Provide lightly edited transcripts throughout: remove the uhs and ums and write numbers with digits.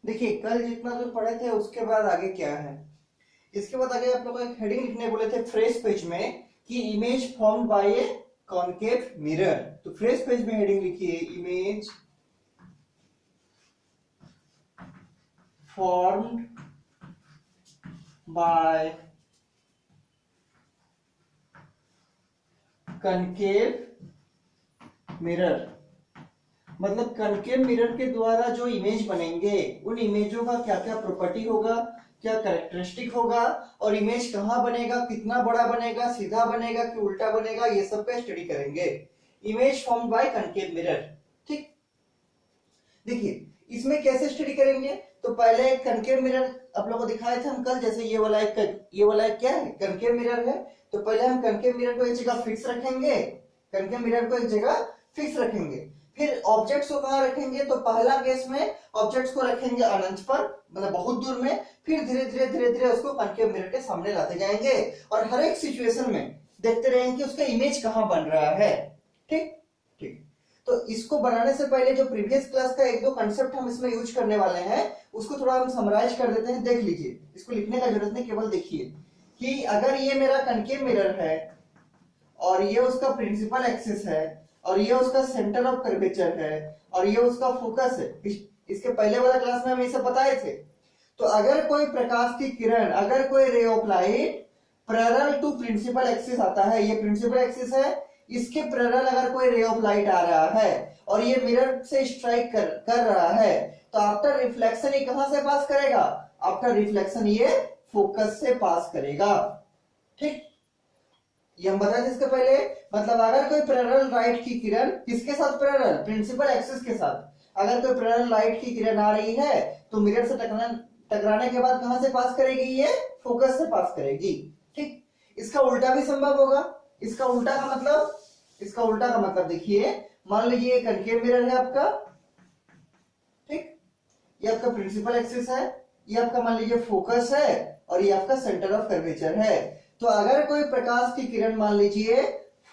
देखिए कल जितना जो पढ़े थे उसके बाद आगे क्या है। इसके बाद आगे आप लोग को एक हेडिंग लिखने बोले थे फ्रेश पेज में कि image formed by A concave mirror. तो फ्रेश पेज में हेडिंग लिखिए image formed by concave mirror. मतलब कनकेव मिरर के द्वारा जो इमेज बनेंगे उन इमेजों का क्या क्या प्रॉपर्टी होगा, क्या कैरेक्टरिस्टिक होगा, और इमेज कहां बनेगा, कितना बड़ा बनेगा, सीधा बनेगा कि उल्टा बनेगा, ये सब का स्टडी करेंगे। Image formed by concave mirror. ठीक, देखिए इसमें कैसे स्टडी करेंगे। तो पहले एक कनकेव मिरर आप लोगों को दिखाए थे हम कल, जैसे ये वाला एक क्या है, कनकेव मिरर है। तो पहले हम कनकेव मिरर को एक जगह फिक्स रखेंगे, कनकेव मिरर को एक जगह फिक्स रखेंगे। फिर ऑब्जेक्ट्स को कहां रखेंगे, तो पहला केस में ऑब्जेक्ट्स को रखेंगे अनंत पर, मतलब बहुत दूर में। फिर धीरे धीरे उसको कनकेव मिरर के सामने लाते जाएंगे और हर एक सिचुएशन में देखते रहेंगे कि उसका इमेज कहां बन रहा है। ठीक ठीक, तो इसको बनाने से पहले जो प्रीवियस क्लास का एक दो कंसेप्ट हम इसमें यूज करने वाले हैं उसको थोड़ा हम समराइज कर देते हैं। देख लीजिए, इसको लिखने का जरूरत नहीं, केवल देखिए कि अगर ये मेरा कनकेव मिरर है और ये उसका प्रिंसिपल एक्सिस है और ये उसका सेंटर ऑफ कर्वेचर है और ये उसका फोकस है। इसके पहले वाला क्लास में हम ये सब बताए थे। तो अगर कोई प्रकाश की किरण, अगर कोई ray of light parallel to principal axis आता है, ये प्रिंसिपल एक्सिस है, इसके पैरेलल अगर कोई रे ऑफ लाइट आ रहा है और ये मिरर से स्ट्राइक कर रहा है, तो आफ्टर रिफ्लेक्शन ये कहां से पास करेगा, आफ्टर रिफ्लेक्शन ये फोकस से पास करेगा। ठीक, ये हम बताए थे इसके पहले। मतलब अगर कोई पैरेलल लाइट की किरण, किसके साथ पैरेलल, प्रिंसिपल एक्सिस के साथ, अगर कोई पैरेलल लाइट की किरण आ रही है तो मिरर से टकराने के बाद कहां से पास करेगी, ये फोकस से पास करेगी। ठीक, इसका उल्टा भी संभव होगा। इसका उल्टा का मतलब देखिए, मान लीजिए कनकेव मिरर है आपका, ठीक, ये आपका प्रिंसिपल एक्सिस है, ये आपका मान लीजिए फोकस है और ये आपका सेंटर ऑफ कर्वेचर है। तो अगर कोई प्रकाश की किरण मान लीजिए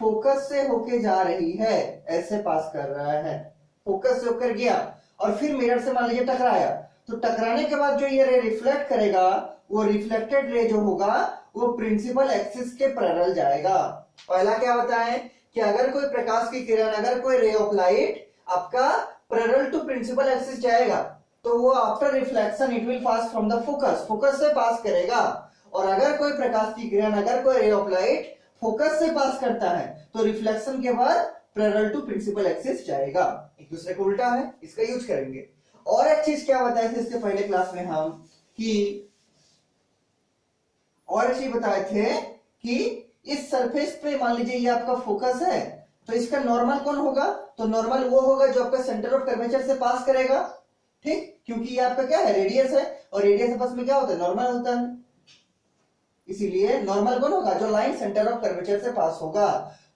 फोकस से होके जा रही है, ऐसे पास कर रहा है, फोकस से होकर गया और फिर मिरर से मान लीजिए टकराया, तो टकराने के बाद जो ये रे रिफ्लेक्ट करेगा, वो रिफ्लेक्टेड रे जो होगा वो प्रिंसिपल एक्सिस के पैरेलल जाएगा। पहला क्या बताएं कि अगर कोई प्रकाश की किरण, अगर कोई रे ऑफ लाइट आपका पैरेलल टू प्रिंसिपल एक्सिस जाएगा तो वो after reflection it will pass from the focus, focus से पास करेगा। और अगर कोई प्रकाश की किरण, अगर कोई रे ऑफ लाइट फोकस से पास करता है तो रिफ्लेक्शन के बाद पैरेलल टू प्रिंसिपल एक्सिस जाएगा। एक दूसरे को उल्टा है, इसका यूज करेंगे। और एक चीज क्या बताए थे इसके पहले क्लास में हम कि, और एक चीज बताए थे कि इस सरफेस पे मान लीजिए ये आपका फोकस है, तो इसका नॉर्मल कौन होगा, तो नॉर्मल वो होगा जो आपका सेंटर ऑफ कर्वेचर से पास करेगा। ठीक, क्योंकि ये आपका क्या है, रेडियस है, और रेडियस आपस में क्या होता है, नॉर्मल होता है। इसीलिए नॉर्मल कौन होगा, जो लाइन सेंटर ऑफ कर्वेचर से पास होगा।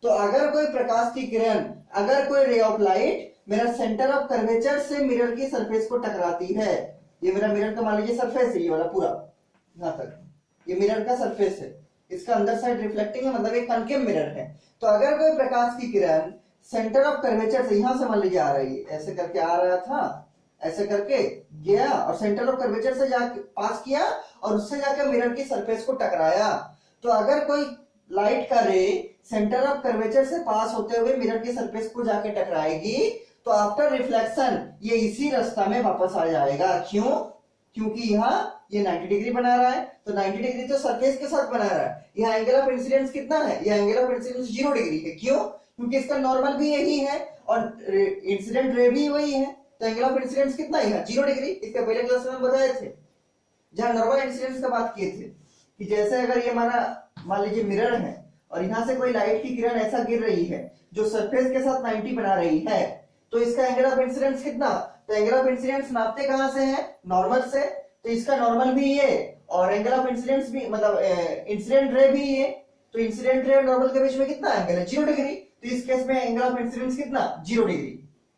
तो अगर कोई प्रकाश की किरण, अगर कोई रे ऑफ लाइट मेरा सेंटर ऑफ कर्वेचर से मिरर की सरफेस को टकराती है, ये मेरा मिरर का मान लीजिए सरफेस है, ये वाला पूरा यहां तक ये मिरर का सरफेस है, इसका अंदर साइड रिफ्लेक्टिंग है, मतलब एक कनकेव मिरर है। तो अगर कोई प्रकाश की किरण सेंटर ऑफ कर्वेचर से यहां से मान लीजिए आ रही है, ऐसे करके आ रहा था, ऐसे करके गया और सेंटर ऑफ कर्वेचर से जाके पास किया और उससे जाकर मिरर की सरफेस को टकराया, तो अगर कोई लाइट का रे सेंटर ऑफ कर्वेचर से पास होते हुए मिरर की सरफेस को जाके टकराएगी, तो आफ्टर रिफ्लेक्शन ये इसी रास्ता में वापस आ जाएगा। क्यों, क्योंकि यहाँ ये 90 डिग्री बना रहा है, तो 90 डिग्री तो सरफेस के साथ बना रहा है। यहाँ एंगल ऑफ इंसिडेंस कितना है, ये एंगल ऑफ इंसिडेंस 0 डिग्री है। क्यों, क्योंकि इसका नॉर्मल भी यही है और इंसिडेंट रे भी वही है, तो एंगल ऑफ इंसिडेंस कितना है, 0 डिग्री। इसके पहले क्लास में हम बताए थे जहां नॉर्मल इंसिडेंस की बात किए थे कि जैसे अगर ये हमारा मान लीजिए मिरर है और यहां से कोई लाइट की किरण ऐसा गिर रही है जो सरफेस के साथ 90 बना रही है, तो इसका एंगल ऑफ इंसिडेंस कितना, तो एंगल ऑफ इंसिडेंस नापते कहां से है, नॉर्मल से। तो इसका नॉर्मल भी ये और एंगल ऑफ इंसिडेंस भी, मतलब इंसिडेंट रे भी ये, तो इंसिडेंट रे और नॉर्मल के बीच में कितना एंगल है, 0 डिग्री। तो इस केस में एंगल ऑफ इंसिडेंस कितना, 0 डिग्री।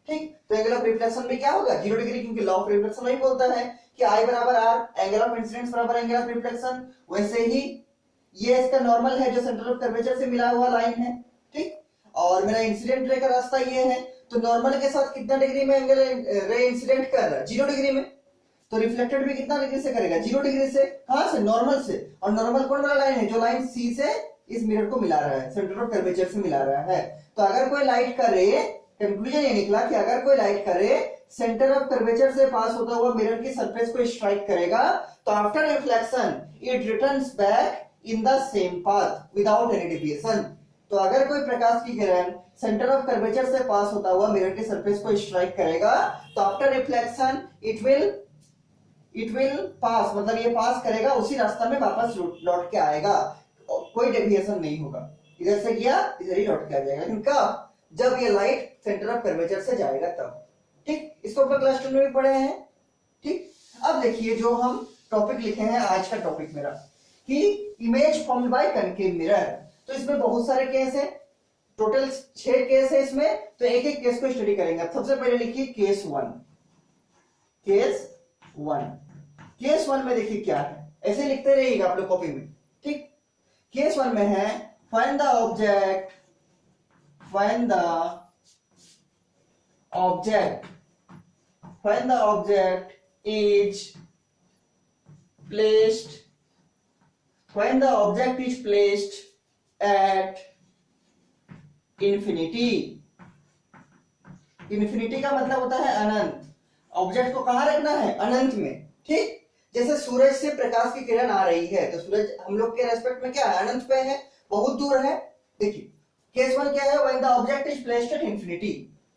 ठीक, तो एंगल ऑफ रिफ्लेक्शन भी क्या होगा, 0 डिग्री, क्योंकि लॉ ऑफ रिफ्लेक्शन वही बोलता है कि I बराबर R, एंगल ऑफ इंसिडेंस बराबर एंगल ऑफ रिफ्लेक्शन। वैसे ही ये इसका नॉर्मल है जो सेंटर ऑफ कर्वेचर से मिला हुआ लाइन है। ठीक, और मेरा इंसिडेंट रे का रास्ता ये है, तो नॉर्मल के साथ कितना डिग्री में एंगल रे इंसिडेंट कर रहा है, 0 डिग्री में। तो रिफ्लेक्टेड भी कितना डिग्री से करेगा, 0 डिग्री से। कहां से, नॉर्मल से। और नॉर्मल कौन वाला लाइन है, जो लाइन सी से इस मिरर को मिला रहा है, सेंटर ऑफ कर्वेचर से मिला रहा है। तो अगर कोई लाइट का रे, कंक्लूजन ये निकला कि अगर कोई लाइट का रे सेंटर ऑफ कर्वेचर से पास होता हुआ मिरर की सरफेस को स्ट्राइक करेगा, तो after reflection it returns back in the same path without any deviation. तो अगर कोई प्रकाश की किरण सेंटर ऑफ कर्वेचर से पास होता हुआ मिरर की सरफेस को स्ट्राइक करेगा, तो आफ्टर रिफ्लेक्शन इट विल पास, मतलब ये पास करेगा, उसी रास्ता में वापस लौट के आएगा, कोई डेविएशन नहीं होगा। इधर से गया इधर ही लौट के आ जाएगा, लेकिन कब, जब ये लाइट सेंटर ऑफ कर्वेचर से जाएगा तब। ठीक, इसको ऊपर क्लास 10 में भी पढ़े हैं। ठीक, अब देखिए जो हम टॉपिक लिखे हैं आज का टॉपिक मेरा, कि image formed by concave mirror. तो इसमें बहुत सारे केस है, टोटल 6 केस है इसमें, तो एक एक केस को स्टडी करेंगे। सबसे पहले लिखिए केस 1। केस 1 में देखिए क्या है, ऐसे लिखते रहिएगा आप लोग कॉपी में। ठीक, केस 1 में है find the object is placed at infinity। Infinity का मतलब होता है अनंत। ऑब्जेक्ट को कहां रखना है, अनंत में। ठीक, जैसे सूरज से प्रकाश की किरण आ रही है, तो सूरज हम लोग के रेस्पेक्ट में क्या है, अनंत पे है, बहुत दूर है। देखिए केस 1 क्या है, when the object is placed at infinity,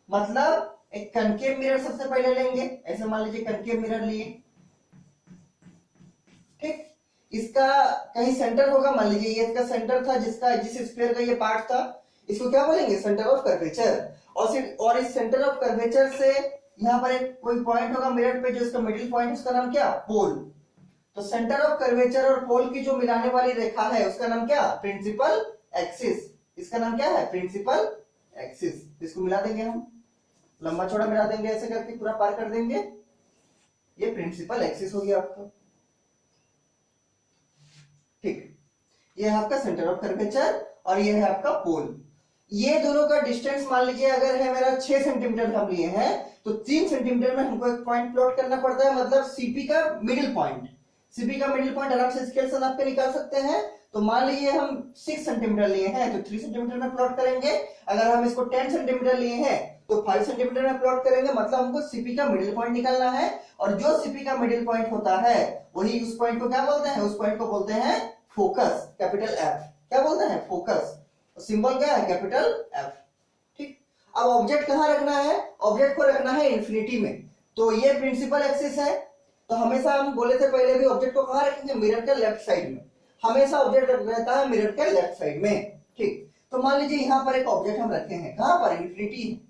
मतलब एक कनकेव मिरर सबसे पहले लेंगे, ऐसे मान लीजिए कनकेव मिरर लिए। ठीक, इसका कहीं सेंटर होगा, मान लीजिए ये इसका सेंटर था, जिस स्फीयर का ये पार्ट था, इसको क्या बोलेंगे, सेंटर ऑफ कर्वेचर। और इस सेंटर ऑफ कर्वेचर से यहाँ पर एक कोई पॉइंट होगा मिरर पे, जो इसका मिडिल पॉइंट, उसका नाम क्या, पोल। तो सेंटर ऑफ कर्वेचर और पोल की जो मिलाने वाली रेखा है उसका नाम क्या, प्रिंसिपल एक्सिस। इसका नाम क्या है, प्रिंसिपल एक्सिस। इसको मिला देंगे हम, लंबा चौड़ा मिला देंगे, ऐसे करके पूरा पार कर देंगे, ये प्रिंसिपल एक्सिस हो गया आपका। ठीक, ये है आपका सेंटर ऑफ कर्वेचर और ये है आपका पोल। ये दोनों का डिस्टेंस मान लीजिए अगर है मेरा 6 सेंटीमीटर हम लिए हैं, तो 3 सेंटीमीटर में हमको एक पॉइंट प्लॉट करना पड़ता है, मतलब सीपी का मिडिल पॉइंट। सीपी का मिडिल पॉइंट आराम से स्केल से नाप के निकाल सकते हैं। तो मान लीजिए हम 6 सेंटीमीटर लिए हैं, तो 3 सेंटीमीटर में प्लॉट करेंगे। अगर हम इसको 10 सेंटीमीटर लिए हैं तो 5 सेंटीमीटर में प्लॉट करेंगे, मतलब हमको सीपी का मिडिल पॉइंट निकालना है। और जो सीपी का मिडिल पॉइंट होता है वही, उस पॉइंट को क्या बोलते हैं, उस पॉइंट को बोलते हैं फोकस, कैपिटल एफ। क्या बोलते हैं, फोकस। सिंबल क्या है, कैपिटल एफ। ठीक, अब ऑब्जेक्ट कहां रखना है, ऑब्जेक्ट को रखना है इंफिनिटी में। तो ये प्रिंसिपल एक्सिस है, तो हमेशा हम बोले थे पहले भी, ऑब्जेक्ट को कहां रखेंगे, मिरर के लेफ्ट साइड में। हमेशा ऑब्जेक्ट रहता है मिरर के लेफ्ट साइड में। ठीक, तो मान लीजिए यहाँ पर एक ऑब्जेक्ट हम रखे हैं, कहां पर, इंफिनिटी है।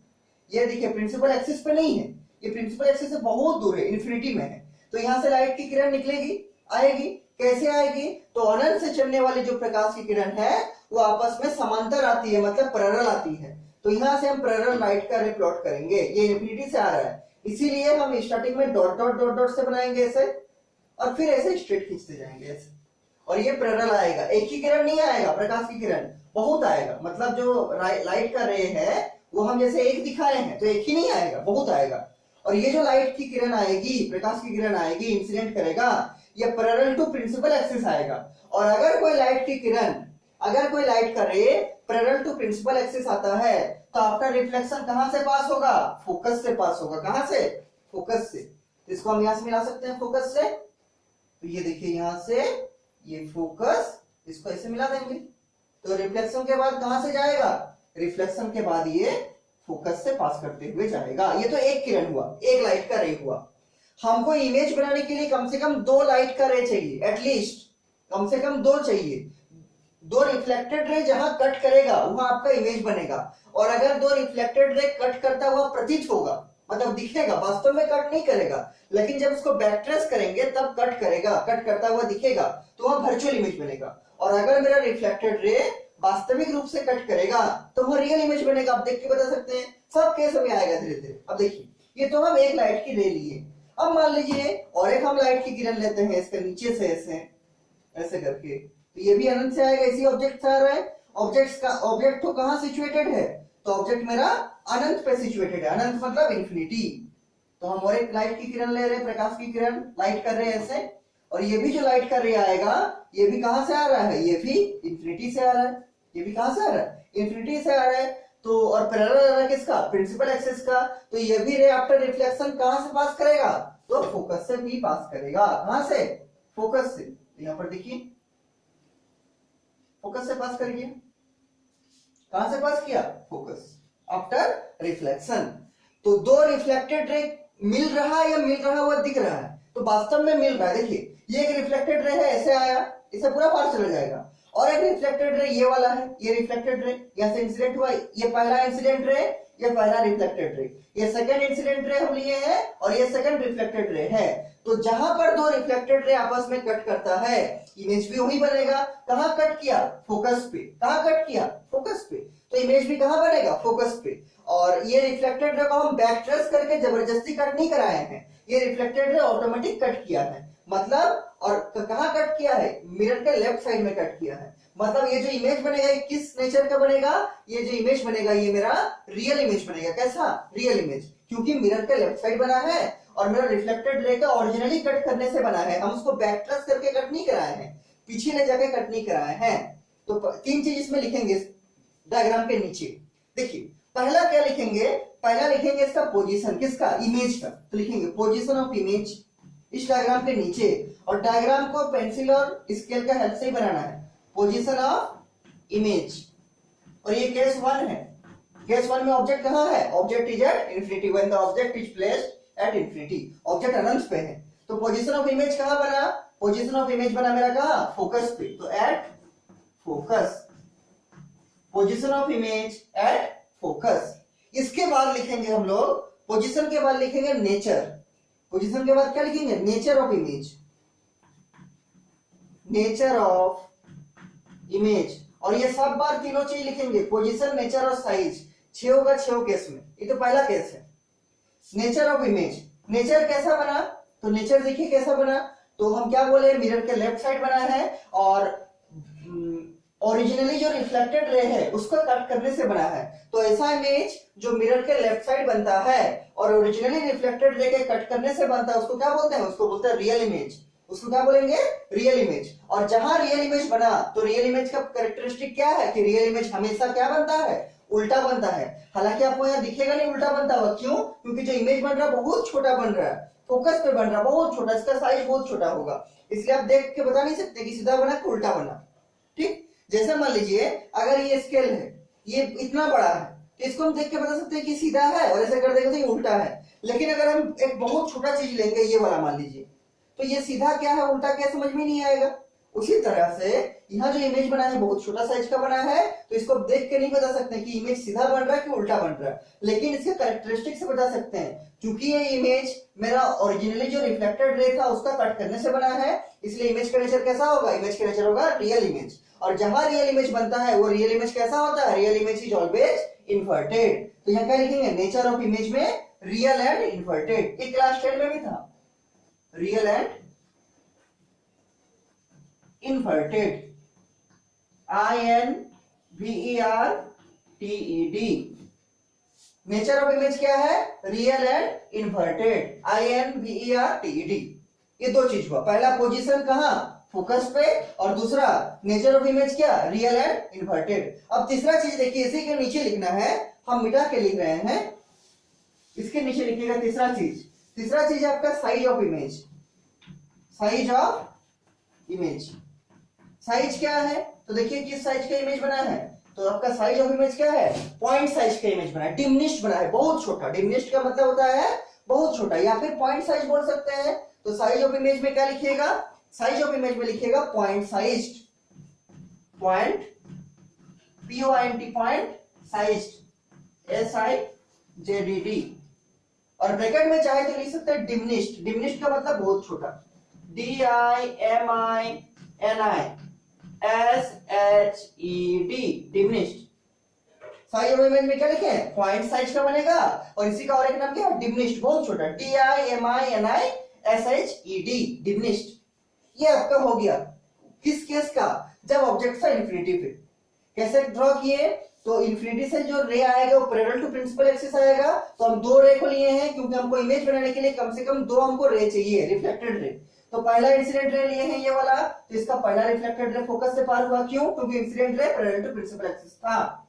ये देखिए प्रिंसिपल एक्सिस पे नहीं है, ये प्रिंसिपल एक्सिस से बहुत दूर है, इंफिनिटी में है। तो यहाँ से लाइट की किरण निकलेगी, आएगी, कैसे आएगी, तो अनंत से चलने वाली जो प्रकाश की किरण है वो आपस में समांतर आती है, मतलब पैरेलल आती है। तो यहाँ से हम पैरेलल लाइट का रे प्लॉट करेंगे, ये इंफिनिटी से आ रहा है, इसीलिए हम स्टार्टिंग में डॉट डॉट डॉट डॉट से बनाएंगे ऐसे, और फिर ऐसे स्ट्रेट खींचते जाएंगे ऐसे, और ये पैरेलल आएगा। एक ही किरण नहीं आएगा, प्रकाश की किरण बहुत आएगा, मतलब जो लाइट का रे है वो हम जैसे एक दिखाए हैं, तो एक ही नहीं आएगा, बहुत आएगा। और ये जो लाइट की किरण आएगी, प्रकाश की किरण आएगी, इंसिडेंट करेगा, ये पैरेलल टू प्रिंसिपल एक्सिस आएगा। और अगर कोई लाइट की किरण, अगर कोई लाइट का रे पैरेलल टू प्रिंसिपल एक्सिस आता है, तो आपका रिफ्लेक्शन कहां से पास होगा, फोकस से पास होगा। कहां से, फोकस से। इसको हम यहां से मिला सकते हैं फोकस से। तो ये देखिए यहां से ये फोकस, इसको ऐसे मिला देंगे, तो रिफ्लेक्शन के बाद कहां से जाएगा, रिफ्लेक्शन के बाद ये फोकस से पास करते हुए जाएगा। ये तो एक किरण हुआ, एक लाइट का रे हुआ। हमको इमेज बनाने के लिए कम से कम 2 लाइट का रे चाहिए, एटलीस्ट कम से कम 2 चाहिए। 2 रिफ्लेक्टेड रे जहां कट करेगा वहां आपका इमेज बनेगा। और अगर 2 रिफ्लेक्टेड रे कट करता हुआ प्रतीत होगा, मतलब दिखेगा, वास्तव में कट नहीं करेगा, लेकिन जब उसको बैक ट्रेस करेंगे तब कट करेगा, कट करता हुआ दिखेगा, तो वहां वर्चुअल इमेज बनेगा। और अगर मेरा रिफ्लेक्टेड रे वास्तविक रूप से कट करेगा तो वह रियल इमेज बनेगा। आप देख के बता सकते हैं, सब केस में आएगा धीरे धीरे। अब देखिए, ये तो हम एक लाइट की रे लिए। अब मान लीजिए और एक हम लाइट की किरण लेते हैं, इसके नीचे से ऐसे करके, तो ये भी अनंत से आएगा, इसी ऑब्जेक्ट से आ रहा है। ऑब्जेक्ट तो कहां सिचुएटेड है, तो ऑब्जेक्ट मेरा अनंत पे सिचुएटेड है। अनंत मतलब इंफिनिटी। तो हम और एक लाइट की किरण ले रहे हैं, प्रकाश की किरण लाइट कर रहे हैं ऐसे, और ये भी जो लाइट कर रही आएगा ये भी कहां से आ रहा है, ये भी इंफिनिटी से आ रहा है, ये भी कहां से आ रहा है, इंफिनिटी से आ रहा है। तो और पैरेलल आ रहा है किसका, प्रिंसिपल एक्सिस का। तो ये भी रे आफ्टर रिफ्लेक्शन कहां से पास करेगा, तो फोकस से भी पास करेगा। कहां से, फोकस से। तो यहां पर देखिए फोकस से पास कर गया, कहां से पास किया, फोकस, आफ्टर रिफ्लेक्शन। तो दो रिफ्लेक्टेड रे मिल रहा है या मिल रहा हुआ दिख रहा है, तो वास्तव में मिल रहा है। देखिए ये एक रिफ्लेक्टेड रे है, ऐसे आया, इसे पूरा पार चला जाएगा, और एक रिफ्लेक्टेड रे ये वाला है, ये रिफ्लेक्टेड रे यहां से इंसिडेंट हुआ, ये पहला इंसिडेंट रे, ये पहला रिफ्लेक्टेड रे, ये सेकंड इंसिडेंट रे हम लिए हैं, और ये सेकंड रिफ्लेक्टेड रे है। तो जहां पर दो रिफ्लेक्टेड रे आपस में कट करता है, इमेज भी वही बनेगा। कहां कट किया, फोकस पे। कहां कट किया, फोकस पे। तो इमेज भी कहां बनेगा, फोकस पे। और ये रिफ्लेक्टेड रे को हम बैक ट्रेस करके जबरदस्ती कट नहीं कराए हैं, ये रिफ्लेक्टेड रे ऑटोमेटिक कट किया है। मतलब और कहां कट किया है, मिरर के लेफ्ट साइड में कट किया है। मतलब ये जो इमेज बनेगा ये किस नेचर का बनेगा, ये जो इमेज बनेगा ये मेरा रियल इमेज बनेगा। कैसा, रियल इमेज, क्योंकि मिरर के लेफ्ट साइड बना है और मेरा रिफ्लेक्टेड रे का ओरिजिनली कट करने से बना है, हम उसको बैक ट्रेस करके कट नहीं कराए हैं, पीछे ले जाके कट नहीं कराए हैं। तो तीन चीज इसमें लिखेंगे डायग्राम के नीचे। देखिए पहला क्या लिखेंगे, पहला लिखेंगे इसका पोजीशन, किसका, इमेज का। तो लिखेंगे पोजीशन ऑफ इमेज इस डायग्राम के नीचे, और डायग्राम को पेंसिल और स्केल का हेल्प से ही बनाना है, पोजीशन ऑफ इमेज। और ये केस 1 है, केस 1 में ऑब्जेक्ट कहां है, object is at infinity, when the object is placed at infinity, object अनंत पे है। तो पोजीशन ऑफ इमेज कहां बना, पोजीशन ऑफ इमेज बना मेरा कहां, फोकस पे। तो at focus, position of image at focus. इसके बाद लिखेंगे हम लोग, पोजीशन के बाद लिखेंगे नेचर, पोजीशन के बाद क्या लिखेंगे, nature of image, nature of image. और ये सब बार तीनों चीज लिखेंगे, पोजीशन, नेचर और साइज। 6 होगा 6 केस में, ये तो पहला केस है। नेचर ऑफ इमेज, नेचर कैसा बना, तो नेचर देखिए कैसा बना। तो हम क्या बोले, मिरर के लेफ्ट साइड बना है, और ओरिजिनली जो रिफ्लेक्टेड रे है उसको कट करने से बना है। तो ऐसा इमेज जो मिरर के लेफ्ट साइड बनता है और ओरिजिनली रिफ्लेक्टेड रे के कट करने से बनता है, उसको क्या बोलते हैं, उसको बोलते हैं रियल इमेज। उसको क्या बोलेंगे, रियल इमेज। और जहां रियल इमेज बना, तो रियल इमेज का कैरेक्टरिस्टिक क्या है कि रियल इमेज हमेशा क्या बनता है, उल्टा बनता है। हालांकि आपको यहाँ दिखेगा नहीं उल्टा बनता हुआ, क्यों, क्योंकि जो इमेज बन रहा है बहुत छोटा बन रहा है, फोकस पे बन रहा है बहुत छोटा, इसका साइज बहुत छोटा होगा, इसलिए आप देख के बता नहीं सकते कि सीधा बना कि उल्टा बना। ठीक, जैसे मान लीजिए अगर ये स्केल है, ये इतना बड़ा है, तो इसको हम देख के बता सकते हैं कि सीधा है, और ऐसे कर देंगे तो ये उल्टा है। लेकिन अगर हम एक बहुत छोटा चीज लेंगे, ये वाला मान लीजिए, तो ये सीधा क्या है उल्टा क्या समझ में नहीं आएगा। उसी तरह से यहाँ जो इमेज बना है बहुत छोटा साइज का बना है, तो इसको देख के नहीं बता सकते कि इमेज सीधा बन रहा है कि उल्टा बन रहा है, लेकिन इसके कैरेक्टरिस्टिक से बता सकते हैं। क्योंकि ये इमेज मेरा ओरिजिनली जो रिफ्लेक्टेड रे था उसका कट करने से बना है, इसलिए इमेज का नेचर कैसा होगा, इमेज का नेचर होगा रियल इमेज। और जहां रियल इमेज बनता है वो रियल इमेज कैसा होता है, real image is always inverted. तो यहाँ क्या लिखेंगे, नेचर ऑफ इमेज में रियल एंड इन्वर्टेड। एक क्लास 10 में भी था, real and inverted, INVERTED। Nature of image क्या है, रियल एंड इन्वर्टेड, INVERTED। ये दो चीज हुआ, पहला पोजीशन कहां, फोकस पे, और दूसरा नेचर ऑफ इमेज क्या, रियल एंड इन्वर्टेड। अब तीसरा चीज देखिए, इसी के नीचे लिखना है, हम मिटा के लिख रहे हैं, इसके नीचे लिखिएगा तीसरा चीज। तीसरा चीज आपका size of image, size of image. Size क्या है, तो देखिए किस साइज का इमेज बना है, तो आपका साइज ऑफ इमेज क्या है, पॉइंट साइज का इमेज बना है, डिमिनिश्ड बना है, बहुत छोटा। डिमिनिश्ड का मतलब होता है बहुत छोटा, या फिर पॉइंट साइज बोल सकते हैं। तो साइज ऑफ इमेज में क्या लिखिएगा, साइज ऑफ इमेज में लिखिएगा point sized, point POINT, point sized, SIZED। और ब्रैकेट में चाहे तो लिख सकते हैं डिमिनिश्ड, डिमिनिश्ड का मतलब बहुत छोटा, DIMINISHED, diminished. Size of image में क्या लिखे, पॉइंट साइज का बनेगा, और इसी का और एक नाम क्या है, डिमिनिश्ड, बहुत छोटा, DIMINISHED, डिमिनिश्ड। ये आपका हो गया किस केस का, जब ऑब्जेक्ट था इंफिनिटी पे। कैसे ड्रॉ किए, तो इन्फिनिटी से जो रे आएगा वो पैरेलल टू प्रिंसिपल एक्सिस आएगा। तो हम दो रे को लिए हैं क्योंकि हमको इमेज बनाने के लिए कम से कम दो हमको रे चाहिए, रिफ्लेक्टेड रे। तो पहला इंसिडेंट रे लिए हैं ये वाला, तो इसका पहला रिफ्लेक्टेड रे फोकस से पार हुआ, क्यों? क्योंकि incident ray parallel to principal axis था।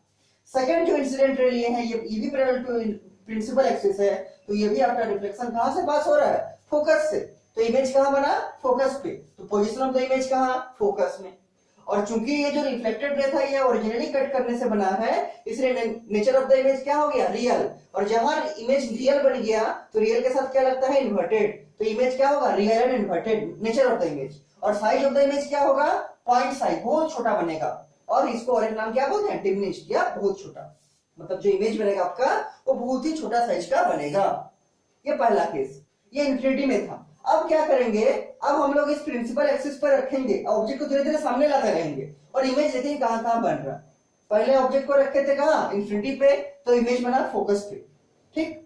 सेकंड जो इंसिडेंट रे लिए हैं ये भी पैरेलल टू प्रिंसिपल एक्सिस है, तो ये भी आपका रिफ्लेक्शन कहां से पास हो रहा है? फोकस से। तो इमेज कहां बना? फोकस पे। तो पोजीशन ऑफ द इमेज कहां? फोकस में। और चूंकि ये जो रिफ्लेक्टेड रे था ये ओरिजिनली कट करने से बना है, इसलिए नेचर ऑफ द इमेज क्या हो गया? रियल। और जहां इमेज रियल बन गया तो रियल के साथ क्या लगता है? इन्वर्टेड। तो इमेज क्या होगा? Real and inverted, nature of the image. और साइज ऑफ द इमेज क्या होगा? पॉइंट साइज, बहुत छोटा बनेगा। और इसको और एक नाम क्या बोलते हैं? डिमिनिश्ड, या बहुत छोटा। मतलब जो इमेज बनेगा आपका वो बहुत ही छोटा साइज का बनेगा। ये पहला केस, ये इन्फिनिटी में था। अब क्या करेंगे? अब हम लोग इस प्रिंसिपल एक्सिस पर रखेंगे, ऑब्जेक्ट को धीरे धीरे सामने लाते रहेंगे और इमेज देखिए कहां कहां बन रहा है। पहले ऑब्जेक्ट को रखे थे कहां? इन्फिनिटी पे, तो इमेज बना फोकस पे। ठीक।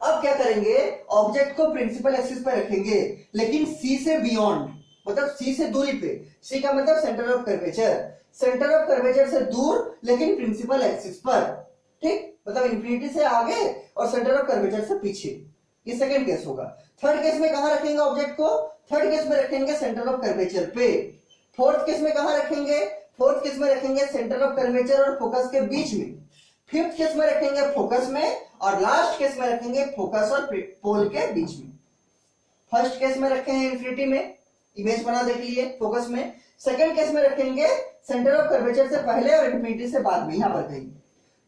अब क्या करेंगे? ऑब्जेक्ट को प्रिंसिपल एक्सिस पर रखेंगे, लेकिन सी से बियॉन्ड, मतलब सी से दूरी पे। सी का मतलब centre of curvature, centre of curvature से दूर लेकिन प्रिंसिपल एक्सिस पर। ठीक, मतलब इन्फिनिटी से आगे और सेंटर ऑफ कर्वेचर से पीछे। ये सेकंड केस होगा। थर्ड केस में कहां रखेंगे ऑब्जेक्ट को? थर्ड केस में रखेंगे सेंटर ऑफ कर्वेचर पे। फोर्थ केस में कहां रखेंगे? फोर्थ केस में रखेंगे सेंटर ऑफ कर्वेचर और फोकस के बीच में। फिफ्थ केस में रखेंगे फोकस में, और लास्ट केस में रखेंगे फोकस और पोल के बीच में। फर्स्ट केस में रखे हैं इन्फिनिटी में, इमेज बना देख लिए फोकस में। सेकंड केस में रखेंगे सेंटर ऑफ कर्वेचर से पहले और इन्फिनिटी से बाद में, यहां पर कहीं।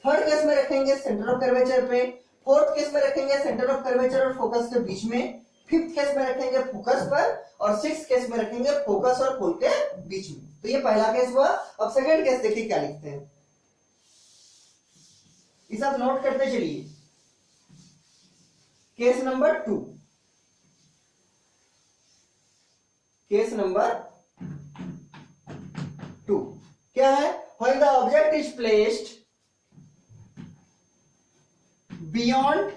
थर्ड केस में रखेंगे सेंटर ऑफ कर्वेचर पे। फोर्थ केस में रखेंगे सेंटर ऑफ कर्वेचर और फोकस के बीच में। फिफ्थ केस में रखेंगे फोकस पर, और सिक्स्थ केस में रखेंगे फोकस और पोल के बीच में। तो ये पहला केस हुआ। अब सेकंड केस देखिए क्या लिखते हैं, इस आप नोट करते चलिए। केस नंबर 2, केस नंबर 2 क्या है? When the object is placed beyond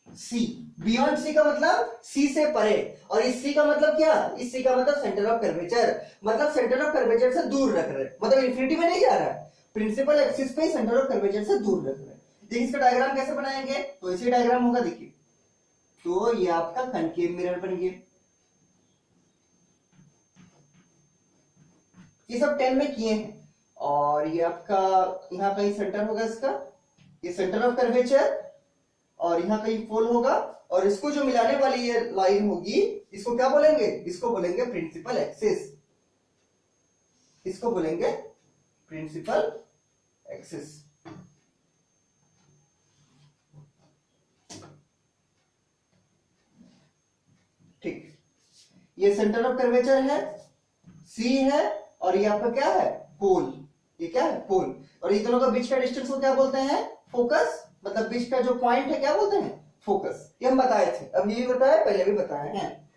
C. Beyond C का मतलब सी से परे, और इस सी का मतलब क्या? इस सी का मतलब सेंटर ऑफ कर्वेचर, मतलब सेंटर ऑफ कर्वेचर से दूर रख रहे, मतलब इन्फिनिटी में नहीं जा रहा है, प्रिंसिपल एक्सिस पे सेंटर ऑफ कर्वेचर से दूर रख रहे। देखिए इसका डायग्राम कैसे बनाएंगे? तो इसी डायग्राम होगा, देखिए। तो ये आपका कनकेव मिरर बन गया। ये सब 10 में किए हैं। और ये आपका यहाँ कहीं सेंटर होगा इसका, ये सेंटर ऑफ कर्वेचर, और यहाँ कहीं पोल होगा, और इसको जो मिलाने वाली ये लाइन होगी इसको क्या बोलेंगे? इसको बोलेंगे प्रिंसिपल एक्सिस, इसको बोलेंगे प्रिंसिपल एक्सिस। ठीक, ये सेंटर ऑफ कर्वेचर है, सी है, और ये आपका क्या है? पोल। ये क्या है? पोल। और ये दोनों का बीच का डिस्टेंस को क्या बोलते हैं? फोकस। मतलब बीच का जो पॉइंट है क्या बोलते हैं? फोकस। ये हम बताए थे, अब ये भी बताया, पहले भी बताए हैं।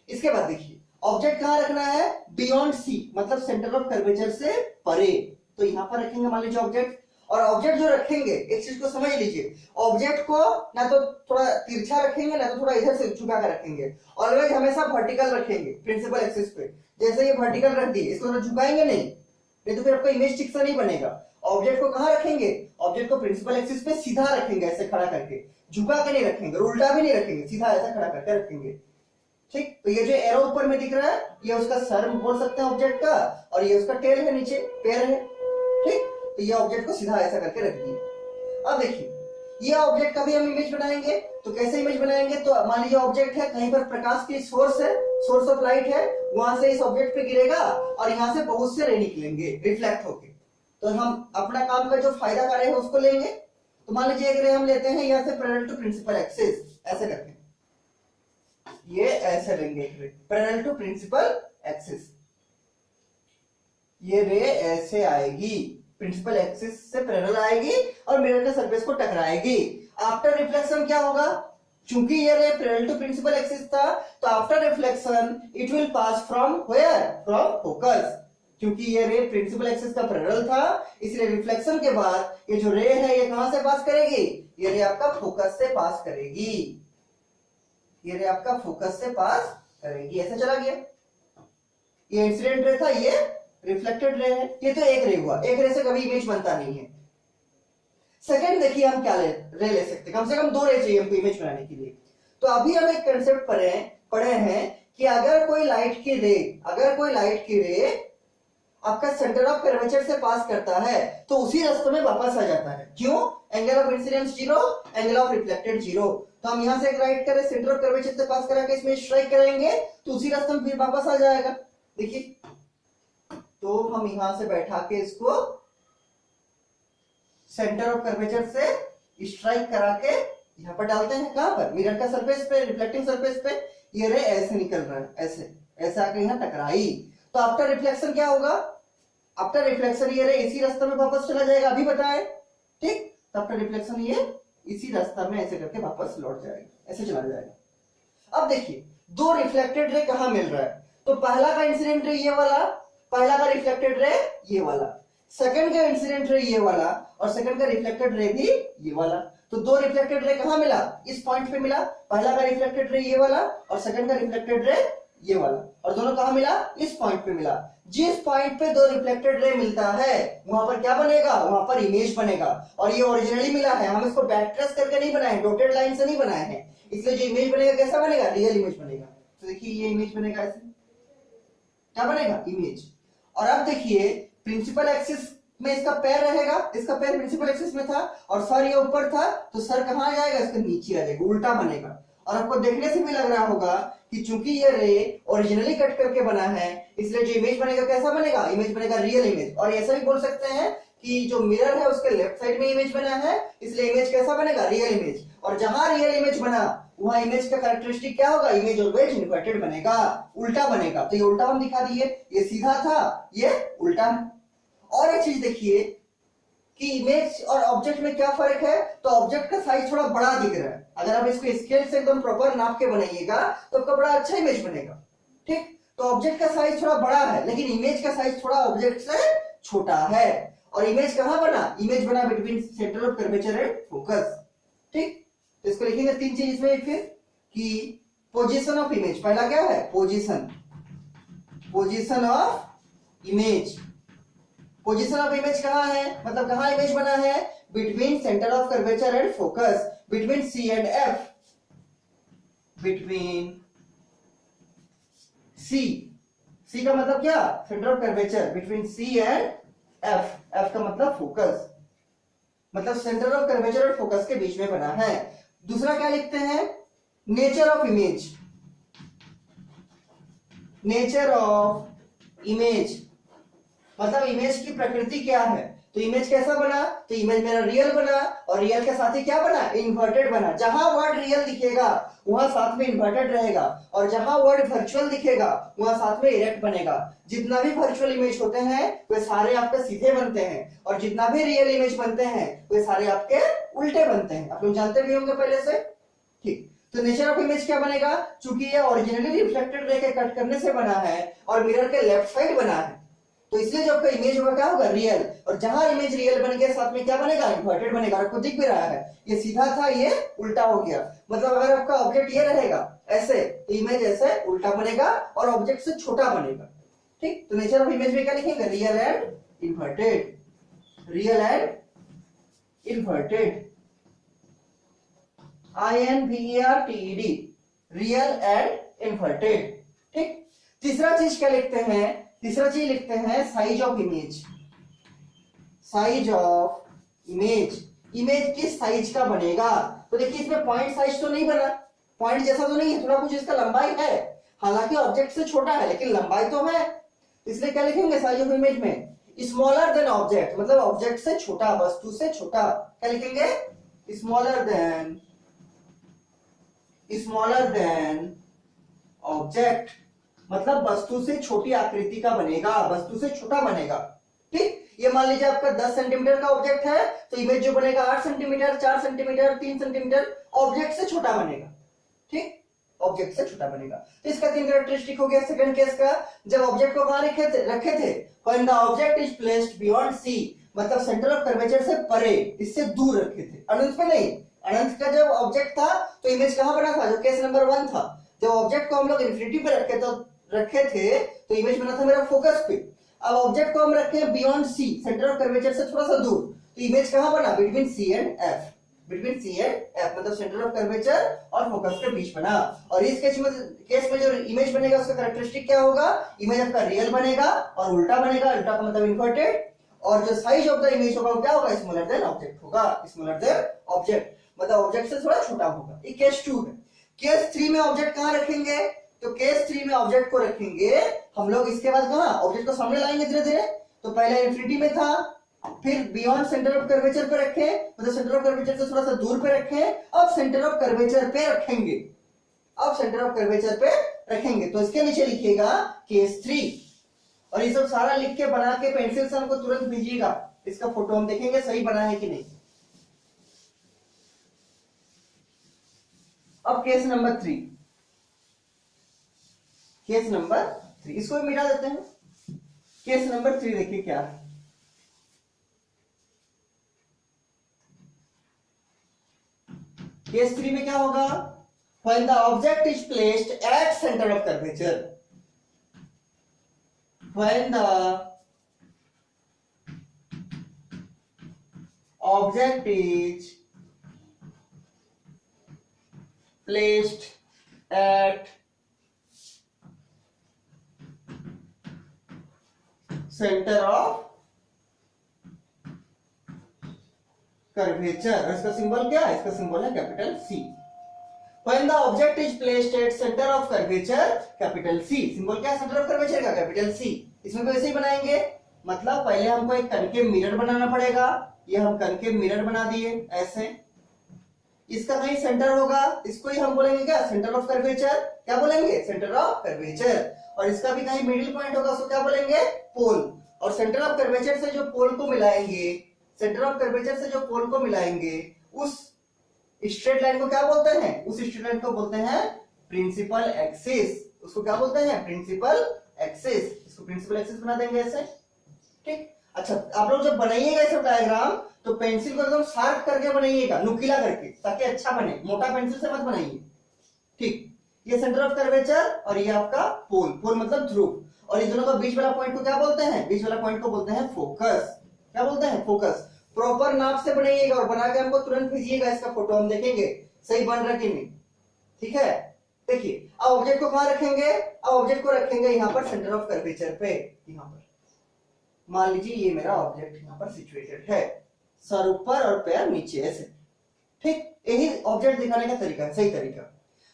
इसके बाद देखिए ऑब्जेक्ट कहां रखना है? बियॉन्ड सी, मतलब सेंटर ऑफ कर्वेचर से परे। तो यहां पर रखेंगे मान लीजिए ऑब्जेक्ट। और ऑब्जेक्ट जो रखेंगे, एक चीज को समझ लीजिए, ऑब्जेक्ट को ना तो थोड़ा तिरछा रखेंगे ना तो थोड़ा इधर से झुका कर रखेंगे। ऑलवेज हमेशा वर्टिकल रखेंगे प्रिंसिपल एक्सिस पे। जैसे ये वर्टिकल रख दिए, इसको थोड़ा झुकाएंगे नहीं तो फिर आपका इमेज ठीक से नहीं बनेगा। ऑब्जेक्ट को कहां रखेंगे? ऑब्जेक्ट को प्रिंसिपल एक्सिस पे सीधा रखेंगे, ऐसे खड़ा करके, झुका के नहीं रखेंगे, उल्टा भी नहीं रखेंगे, सीधा ऐसा खड़ा करके रखेंगे। ठीक, तो ये जो एरो ऊपर में दिख रहा है ये उसका सर बोल सकते हैं ऑब्जेक्ट का, और ये उसका टेल है, नीचे पैर है। ठीक, तो ये ऑब्जेक्ट को सीधा ऐसा करके रख दिए। अब देखिए ये ऑब्जेक्ट का भी हम इमेज बनाएंगे, तो कैसे इमेज बनाएंगे? तो मान लीजिए ऑब्जेक्ट है, कहीं पर प्रकाश की सोर्स है, सोर्स ऑफ लाइट है, वहां से इस ऑब्जेक्ट पे गिरेगा और यहाँ से बहुत से रे निकलेंगे रिफ्लेक्ट होके। तो हम अपना काम का जो फायदा कर रहे हैं उसको लेंगे। तो मान लीजिए एक रे हम लेते हैं यहाँ से पैरेलल टू प्रिंसिपल एक्सिस, ऐसे करके ये ऐसे लेंगे एक रे पैरेलल टू प्रिंसिपल एक्सिस। ये रे ऐसे आएगी, प्रिंसिपल एक्सिस से पैरेलल आएगी और मिरर के सरफेस को टकराएगी। आफ्टर रिफ्लेक्शन क्या होगा? चूंकि ये रे पैरेलल टू प्रिंसिपल एक्सिस था, तो after reflection it will pass from where? From focus. क्योंकि ये रे प्रिंसिपल एक्सिस का पैरेलल था, इसलिए रिफ्लेक्शन के बाद ये जो रे है ये कहां से पास करेगी? ये रे आपका फोकस से पास करेगी, ये रे आपका फोकस से पास करेगी। ऐसा चला गया। ये इंसिडेंट रे था, ये रिफ्लेक्टेड रे है। ये तो एक रे हुआ, एक रे से कभी इमेज बनता नहीं है। सेकंड देखिए हम क्या ले सकते हैं, कम से कम 2 रे चाहिए हमको इमेज बनाने के लिए। तो अभी हम एक कंसेप्ट पढ़े हैं कि अगर कोई लाइट की रे आपका सेंटर ऑफ कर्वेचर से पास करता है तो उसी रास्ते में वापस आ जाता है। क्यों? Angle of incidence 0, angle of reflected 0। तो हम यहां से एक राइट करें, सेंटर ऑफ कर्वेचर से पास करा के इसमें स्ट्राइक करेंगे तो उसी रास्ते में फिर वापस आ जाएगा। देखिए, तो हम यहां से बैठा के इसको सेंटर ऑफ कर्वेचर से स्ट्राइक करा के यहां पर डालते हैं। कहां पर? मिरर का सरफेस पे, रिफ्लेक्टिंग सरफेस पे। ये रे ऐसे निकल रहा है, ऐसे आके यहां टकराई, तो आफ्टर रिफ्लेक्शन क्या होगा? आफ्टर रिफ्लेक्शन ये रे इसी रास्ते में वापस चला जाएगा, अभी बताए, ठीक। तो आफ्टर रिफ्लेक्शन ये इसी रास्ता में ऐसे करके वापस लौट जाएगा, ऐसे चला जाएगा। अब देखिए 2 रिफ्लेक्टेड रे कहां मिल रहा है? तो पहला का इंसिडेंट रे ये वाला, पहला का रिफ्लेक्टेड रे ये वाला, सेकंड का इंसिडेंट रे ये वाला, और सेकंड का रिफ्लेक्टेड रे भी ये वाला। तो 2 रिफ्लेक्टेड रे कहां मिला? इस पॉइंट पे मिला। पहला का रिफ्लेक्टेड रे ये वाला और सेकंड का रिफ्लेक्टेड रे ये वाला, और दोनों कहां मिला? इस पॉइंट पे मिला। जिस पॉइंट पे 2 रिफ्लेक्टेड रे मिलता है वहां पर क्या बनेगा? वहां पर इमेज बनेगा। और ये ओरिजिनली मिला है, हम इसको बैक ट्रेस करके नहीं बनाए, डॉटेड लाइन से नहीं बनाए हैं, इसलिए जो इमेज बनेगा कैसा बनेगा? रियल इमेज बनेगा। तो देखिए ये इमेज बनेगा ऐसे, क्या बनेगा? इमेज। और अब देखिए प्रिंसिपल एक्सिस में इसका पैर रहेगा, इसका पैर प्रिंसिपल एक्सिस में था और सर ये ऊपर था, तो सर कहां जाएगा? इसके नीचे आ जाएगा, उल्टा बनेगा। और आपको देखने से भी लग रहा होगा कि चूंकि ये रे ओरिजिनली कट करके बना है इसलिए जो इमेज बनेगा कैसा बनेगा? इमेज बनेगा रियल इमेज। और ऐसा भी बोल सकते हैं कि जो मिरर है उसके लेफ्ट साइड में इमेज बना है इसलिए इमेज कैसा बनेगा? Real image. और जहां रियल इमेज बना वहां इमेज का कैरेक्टरिस्टिक क्या होगा? इमेज ऑलवेज इन्वर्टेड बनेगा, उल्टा बनेगा। तो ये उल्टा हम दिखा दिए, ये सीधा था, ये उल्टा है। और एक चीज देखिए कि इमेज और ऑब्जेक्ट में क्या फर्क है? तो ऑब्जेक्ट का साइज थोड़ा बड़ा दिख रहा है, अगर आप इसको स्केल से एकदम प्रॉपर नाप के बनाइएगा तो आपका बड़ा अच्छा इमेज बनेगा, ठीक। तो ऑब्जेक्ट का साइज थोड़ा बड़ा है लेकिन इमेज का साइज थोड़ा ऑब्जेक्ट से छोटा है। और इमेज कहां बना? इमेज बना between centre of curvature and focus, ठीक। तो इसको लिखेंगे 3 चीज इसमें फिर कि पोजीशन ऑफ इमेज, पहला क्या है? Position of image. Position of image कहां है? मतलब कहां इमेज बना है? Between centre of curvature and focus, between C and F, between C का मतलब क्या? Centre of curvature, between C and F का मतलब फोकस, मतलब सेंटर ऑफ कर्वेचर और फोकस के बीच में बना है। दूसरा क्या लिखते हैं? Nature of image. Nature of image मतलब इमेज की प्रकृति क्या है? तो इमेज कैसा बना? तो इमेज मेरा रियल बना, और रियल के साथ ही क्या बना? इन्वर्टेड बना। जहां वर्ड रियल दिखेगा वहां साथ में इन्वर्टेड रहेगा, और जहां वर्ड वर्चुअल दिखेगा वहां साथ में इरेक्ट बनेगा। जितना भी वर्चुअल इमेज होते हैं वे सारे आपके सीधे बनते हैं, और जितना भी रियल इमेज बनते हैं वे सारे आपके उल्टे बनते हैं। आप लोग जानते भी होंगे पहले से, ठीक। तो नेचर ऑफ इमेज क्या बनेगा? चूंकि ये ओरिजिनली रिफ्लेक्टेड रे के कट करने से बना है और मिरर के लेफ्ट साइड बना है, तो इसलिए जो आपका इमेज होगा क्या होगा? रियल। और जहां इमेज रियल बन गया साथ में क्या बनेगा? इन्वर्टेड बनेगा। आपको दिख भी रहा है ये सीधा था, ये उल्टा हो गया। मतलब अगर आपका ऑब्जेक्ट ये रहेगा ऐसे तो इमेज ऐसे उल्टा बनेगा और ऑब्जेक्ट से छोटा बनेगा, ठीक। तो नेचर ऑफ इमेज में क्या लिखेंगे? Real and inverted, real and inverted, INVERTED, real and inverted, ठीक। तीसरा चीज क्या लिखते हैं? तीसरा चीज लिखते हैं size of image. Size of image, image किस साइज का बनेगा? तो देखिए इसमें पॉइंट साइज तो नहीं बना, पॉइंट जैसा तो नहीं है, थोड़ा कुछ इसका लंबाई है, हालांकि ऑब्जेक्ट से छोटा है लेकिन लंबाई तो है, इसलिए क्या लिखेंगे साइज ऑफ इमेज में? स्मॉलर देन ऑब्जेक्ट, मतलब ऑब्जेक्ट से छोटा, वस्तु से छोटा। क्या लिखेंगे? स्मॉलर देन ऑब्जेक्ट, मतलब वस्तु से छोटी आकृति का बनेगा, वस्तु से छोटा बनेगा, ठीक। ये मान लीजिए आपका 10 सेंटीमीटर का ऑब्जेक्ट है तो इमेज जो बनेगा 8 सेंटीमीटर, 4 सेंटीमीटर, 3 सेंटीमीटर, ऑब्जेक्ट से छोटा बनेगा, ठीक। ऑब्जेक्ट से छोटा बनेगा। तो इसका 3 कैरेक्टरिस्टिक हो गया। सेकंड केस का, जब ऑब्जेक्ट को कहां रखे थे? When the object is placed beyond C, मतलब सेंटर ऑफ कर्वेचर से परे, इससे दूर रखे थे, अनंत पे नहीं। अनंत का जब ऑब्जेक्ट था तो इमेज कहां बना था? जो केस नंबर 1 था, जब ऑब्जेक्ट को हम लोग इन्फिनिटी पे रखे थे तो इमेज बना था मेरा फोकस पे। अब ऑब्जेक्ट को हम रखे beyond C, centre of curvature से थोड़ा सा दूर, तो इमेज कहां बना, between C and F, between C and F, मतलब सेंटर ऑफ कर्वेचर और फोकस के बीच बना। और इस केस में जो इमेज बनेगा उसका कैरेक्टरिस्टिक क्या होगा, इमेज आपका रियल बनेगा और उल्टा बनेगा, उल्टा का मतलब इन्वर्टेड, और जो साइज ऑफ द इमेज होगा वो क्या होगा, स्मॉलर देन ऑब्जेक्ट होगा, स्मॉलर देन ऑब्जेक्ट, मतलब ऑब्जेक्ट से थोड़ा छोटा होगा। ये केस 2 है। केस 3 में ऑब्जेक्ट कहां रखेंगे, तो केस 3 में ऑब्जेक्ट को रखेंगे हम लोग इसके बाद कहां, ऑब्जेक्ट को सामने लाएंगे धीरे धीरे। तो पहले इंफिनिटी में था, फिर बियॉन्ड सेंटर ऑफ कर्वेचर पे रखे, मतलब सेंटर ऑफ कर्वेचर से थोड़ा सा दूर पे रखे, अब सेंटर ऑफ कर्वेचर पे रखेंगे, अब सेंटर ऑफ कर्वेचर पे रखेंगे। तो इसके नीचे लिखिएगा केस 3, और ये सब सारा लिख के बना के पेंसिल से हमको तुरंत भेजिएगा, इसका फोटो हम देखेंगे सही बना है कि नहीं। अब केस नंबर 3, केस नंबर 3 इसको भी मिटा देते हैं। केस नंबर 3 देखिए क्या है, केस 3 में क्या होगा, when the object is placed at center of curvature, when the object is placed at center of curvature, इसका सिंबल क्या है, इसका सिंबल है capital C. When the object is placed at center of curvature, capital C, symbol क्या है centre of curvature का, capital C. इसमें भी ऐसे ही बनाएंगे, मतलब पहले हमको एक कनकेव मिरर बनाना पड़ेगा, ये हम कनकेव मिरर बना दिए ऐसे, इसका कहीं सेंटर होगा, इसको ही हम बोलेंगे क्या, सेंटर ऑफ कर्वेचर, क्या बोलेंगे, सेंटर ऑफ कर्वेचर, और इसका भी कहीं मिडिल पॉइंट होगा, उसको क्या बोलेंगे, पोल, और सेंटर ऑफ कर्वेचर से जो पोल को मिलाएंगे, सेंटर ऑफ कर्वेचर से जो पोल को मिलाएंगे उस स्ट्रेट लाइन को क्या बोलते हैं, उस स्ट्रेट लाइन को बोलते हैं प्रिंसिपल एक्सिस, उसको क्या बोलते हैं, प्रिंसिपल एक्सिस, इसको प्रिंसिपल एक्सिस बना देंगे ऐसे, ठीक। अच्छा, आप लोग जब बनाइएगा ये सब डायग्राम तो पेंसिल को एकदम शार्प करके बनाइएगा, नुकीला करके, ताकि अच्छा बने, मोटा पेंसिल से मत बनाइए, ठीक। ये सेंटर ऑफ कर्वेचर और ये आपका पोल, पोल मतलब ध्रुव, और इन दोनों का बीच वाला पॉइंट को क्या बोलते हैं, बीच वाला पॉइंट को बोलते हैं फोकस, क्या बोलते हैं, फोकस। प्रॉपर नाप से बनाइएगा और बना के हमको तुरंत भेजिएगा, इसका फोटो हम देखेंगे सही बन रहा कि नहीं, ठीक है। देखिए अब ऑब्जेक्ट को कहां रखेंगे, अब ऑब्जेक्ट को रखेंगे यहां पर सेंटर ऑफ कर्वेचर पे, यहां पर मान लीजिए ये मेरा ऑब्जेक्ट यहां पर सिचुएटेड है, सर ऊपर और पैर नीचे ऐसे, ठीक। यही ऑब्जेक्ट दिखाने का तरीका है, सही तरीका।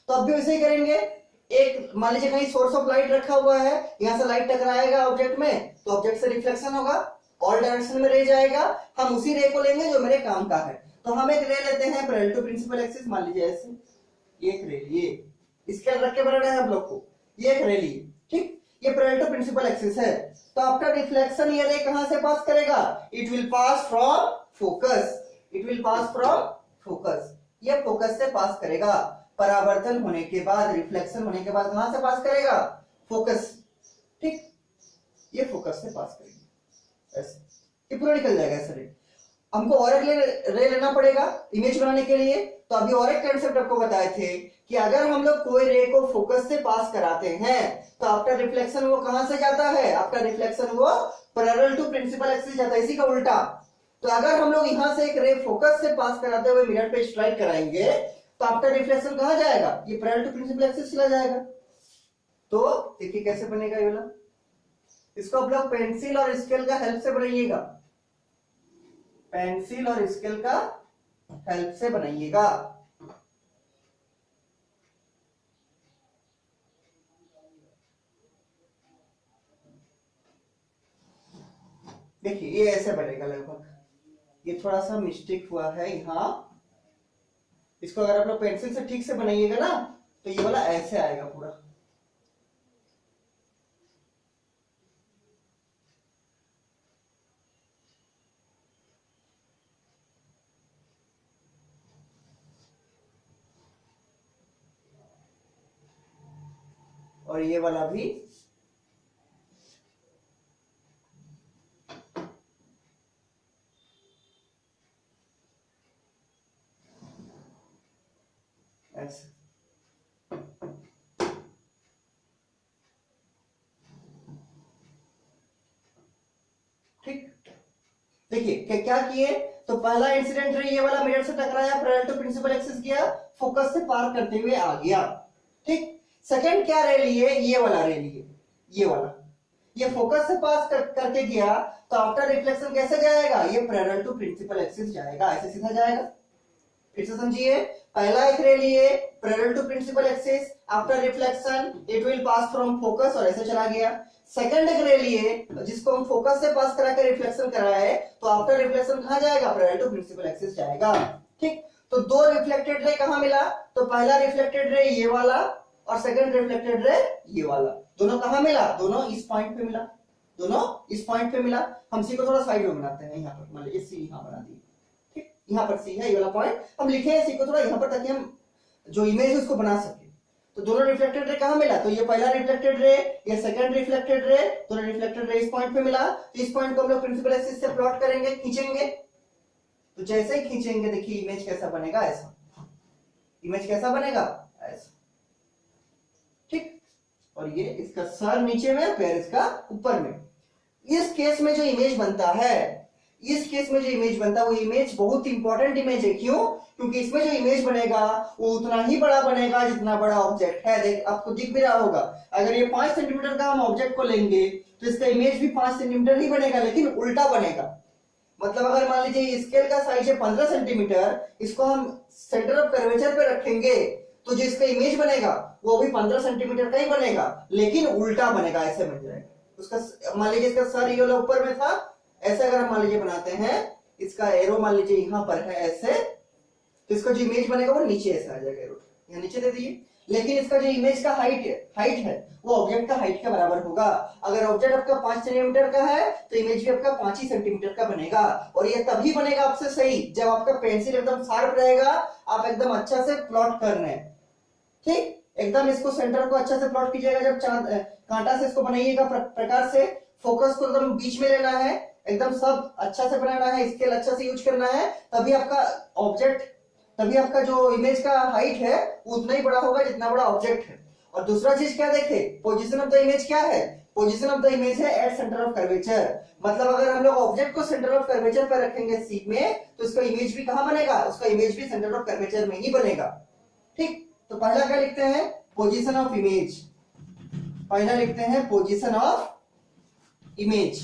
तो अब भी वैसे ही करेंगे, एक मान लीजिए कहीं सोर्स ऑफ लाइट रखा हुआ है, यहां से लाइट टकराएगा ऑब्जेक्ट में, तो ऑब्जेक्ट से रिफ्लेक्शन होगा, ऑल डायरेक्शन में रे जाएगा, हम उसी रे को लेंगे जो मेरे काम का है। तो हम एक रे लेते हैं पैरेलल टू प्रिंसिपल एक्सिस, मान लीजिए ऐसे, ये एक रे लिए, स्केल रख के बनाना है हम लोग को, ये एक रे लिए, ठीक। ये पैरेलल टू प्रिंसिपल एक्सिस है, तो आफ्टर रिफ्लेक्शन ये रे कहां से पास करेगा, it will pass from focus, it will pass from focus, ये फोकस से पास करेगा, परावर्तन होने के बाद, रिफ्लेक्शन होने के बाद कहां से पास करेगा, फोकस, ठीक। ये फोकस से पास करेगा ऐसे, ये पूरा निकल जाएगा ऐसे रे। हमको और एक रे लेना पड़ेगा इमेज बनाने के लिए, तो अभी और एक कंसेप्ट आपको बताए थे कि अगर हम लोग कोई रे को फोकस से पास कराते हैं तो आफ्टर रिफ्लेक्शन वो कहां से जाता है, आफ्टर रिफ्लेक्शन वो पैरेलल टू प्रिंसिपल एक्सिस जाता है, इसी का उल्टा। तो अगर हम लोग यहां से एक रे फोकस से पास कराते हुए मिरर पे स्ट्राइक कराएंगे तो आफ्टर रिफ्लेक्शन कहां जाएगा, ये पैरेलल टू प्रिंसिपल एक्सिस चला जाएगा। तो देखिए कैसे बनेगा ये वाला, इसको आप लोग पेंसिल और स्केल का हेल्प से बनाइएगा, पेंसिल और स्केल का हेल्प से बनाइएगा। देखिए ये ऐसे बनेगा लगभग, ये थोड़ा सा मिस्टेक हुआ है यहाँ, इसको अगर आप लोग पेंसिल से ठीक से बनाइएगा ना तो ये वाला ऐसे आएगा पूरा, और ये वाला भी ऐसे, ठीक। देखिए क्या किए, तो पहला इंसिडेंट रे ये वाला मिरर से टकराया, पैरेलल टू प्रिंसिपल एक्सिस गया, फोकस से पार करते हुए आ गया। ठीक, सेकंड क्या रे लिए, ये वाला रे लिए, ये वाला, ये फोकस से पास करके गया, तो आफ्टर रिफ्लेक्शन कैसे जाएगा, ये पैरेलल टू प्रिंसिपल एक्सिस जाएगा, ऐसे सीधा जाएगा। फिर से समझिए, पहला एक रे लिए parallel to principal axis, after reflection it will pass from focus और ऐसे चला गया। सेकंड एक रे लिए जिसको हम फोकस से पास करा के रिफ्लेक्शन कराए, तो आफ्टर रिफ्लेक्शन कहां जाएगा, पैरेलल टू प्रिंसिपल एक्सिस जाएगा। ठीक, तो दो रिफ्लेक्टेड रे कहां मिला, तो पहला रिफ्लेक्टेड रे ये वाला और सेकंड रिफ्लेक्टेड रे ये वाला, दोनों कहां मिला, दोनों इस पॉइंट पे मिला, दोनों इस पॉइंट पे मिला। हम सी को थोड़ा साइड में बनाते हैं, यहाँ पर मान लीजिए सी यहाँ बना दी, ठीक, यहाँ पर सी है, ये वाला पॉइंट हम लिखे हैं सी को थोड़ा यहाँ पर, ताकि हम जो इमेज है उसको बना सके। तो दोनों रिफ्लेक्टेड रे कहां मिला, तो ये पहला रिफ्लेक्टेड रे, ये सेकंड रिफ्लेक्टेड रे, दोनों रिफ्लेक्टेड रे इस पॉइंट पे मिला। तो इस पॉइंट को हम लोग प्रिंसिपल एक्सिस से प्लॉट करेंगे, खींचेंगे। तो जैसे ही खींचेंगे देखिए इमेज कैसा बनेगा, ऐसा इमेज कैसा बनेगा, ऐसा। ठीक, और ये इसका सर नीचे में, पैर इसका ऊपर में। इस केस में जो इमेज बनता है, इस केस में जो इमेज बनता है वो इमेज बहुत इंपॉर्टेंट इमेज है। क्यों, क्योंकि इसमें जो इमेज बनेगा वो उतना ही बड़ा बनेगा जितना बड़ा ऑब्जेक्ट है। देख आपको दिख भी रहा होगा, अगर ये 5 सेंटीमीटर का हम ऑब्जेक्ट को लेंगे तो इसका इमेज भी 5 सेंटीमीटर ही बनेगा, लेकिन उल्टा बनेगा। मतलब अगर मान लीजिए स्केल का साइज है 15 सेंटीमीटर, इसको हम सेंटर ऑफ कर्वेचर पे रखेंगे, तो जो इसका इमेज बनेगा वो भी 15 सेंटीमीटर का ही बनेगा, लेकिन उल्टा बनेगा, ऐसे बन जाएगा उसका। मान लीजिए इसका सर ये वाला ऊपर में था, ऐसे अगर हम मान लीजिए बनाते हैं, इसका एरो मान लीजिए यहां पर है ऐसे, तो इसका जो इमेज बनेगा वो नीचे ऐसे आ जाएगा, एरो यहाँ नीचे दे दिए। लेकिन इसका जो इमेज का हाइट है वो ऑब्जेक्ट का हाइट के बराबर होगा। अगर ऑब्जेक्ट आपका 5 सेंटीमीटर का है तो इमेज भी आपका 5 ही सेंटीमीटर का बनेगा। और ये तभी बनेगा आपसे सही जब आपका पेंसिल एकदम शार्प रहेगा, आप एकदम अच्छा से प्लॉट कर रहे हैं। ठीक, एकदम इसको सेंटर को अच्छा से प्लॉट कीजिएगा, जब कांटा से इसको बनाइएगा प्रकार से, फोकस को एकदम बीच में लेना है, एकदम सब अच्छा से बनाना है, स्केल अच्छा से यूज करना है, तभी आपका ऑब्जेक्ट, तभी आपका जो इमेज का हाइट है वो उतना ही बड़ा होगा जितना बड़ा ऑब्जेक्ट है। और दूसरा चीज क्या देखे, पोजीशन ऑफ द इमेज क्या है, पोजीशन ऑफ द इमेज है एट सेंटर ऑफ कर्वेचर। मतलब अगर हम लोग ऑब्जेक्ट को सेंटर ऑफ कर्वेचर पर रखेंगे सी में, तो उसका इमेज भी कहां बनेगा, उसका इमेज भी सेंटर ऑफ कर्वेचर में ही बनेगा। ठीक, तो पहला क्या लिखते हैं, पोजीशन ऑफ इमेज, पहला लिखते हैं position of image.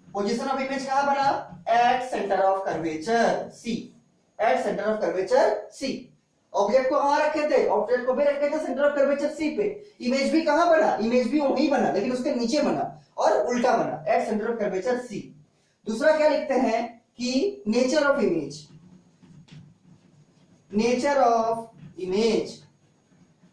Position of image कहां बना, at centre of curvature C, at centre of curvature C. Object को कहां रखे थे, ऑब्जेक्ट को भी रखे थे सेंटर ऑफ कर्वेचर सी पे। इमेज भी कहां बना, इमेज भी वहीं बना, लेकिन उसके नीचे बना और उल्टा बना, at centre of curvature C. दूसरा क्या लिखते हैं कि nature of image, nature of image.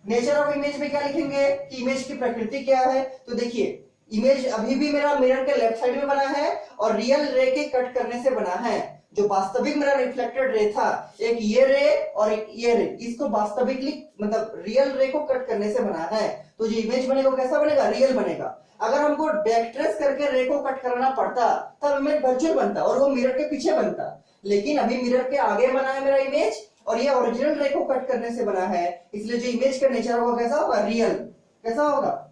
Nature of image में क्या लिखेंगे कि इमेज की प्रकृति क्या है। तो देखिए इमेज अभी भी मेरा मिरर के लेफ्ट साइड में बना है और रियल रे के कट करने से बना है। जो वास्तविक मेरा रिफ्लेक्टेड रे था, एक ये रे और एक ये रे, इसको वास्तविकली मतलब रियल रे को कट करने से बना है। तो जो इमेज बनेगा कैसा बनेगा, रियल बनेगा। अगर हमको बैक ट्रेस करके रे को कट करना पड़ता तब इमेज वर्चुअल बनता और वो मिरर के पीछे बनता, लेकिन अभी मिरर के आगे बना है मेरा इमेज और ये ओरिजिनल रे को कट करने से बना है, इसलिए जो इमेज का नेचर होगा कैसा होगा, रियल। कैसा होगा,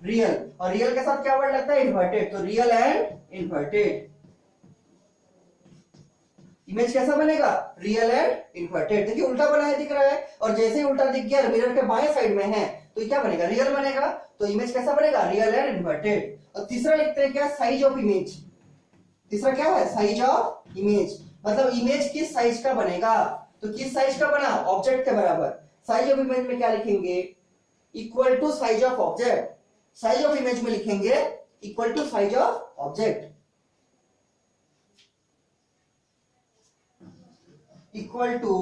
रियल। और रियल के साथ क्या वर्ड लगता है, इन्वर्टेड। तो रियल एंड इन्वर्टेड। इमेज कैसा बनेगा, रियल एंड इन्वर्टेड। देखिए उल्टा बना है, दिख रहा है, और जैसे ही उल्टा दिख गया मिरर के बाएं साइड में है तो क्या बनेगा, रियल बनेगा। तो इमेज कैसा बनेगा, रियल एंड इन्वर्टेड। और तीसरा लिखते हैं क्या, साइज ऑफ इमेज। तीसरा क्या है, साइज ऑफ इमेज, मतलब इमेज किस साइज का बनेगा। तो किस साइज का बना, ऑब्जेक्ट के बराबर। साइज ऑफ इमेज में क्या लिखेंगे, equal to size of object. Size of image में लिखेंगे equal to size of object, equal to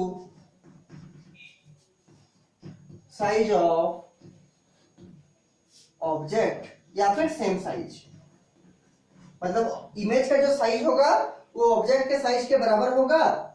size of object या फिर सेम साइज। मतलब इमेज का जो साइज होगा वो ऑब्जेक्ट के साइज के बराबर होगा,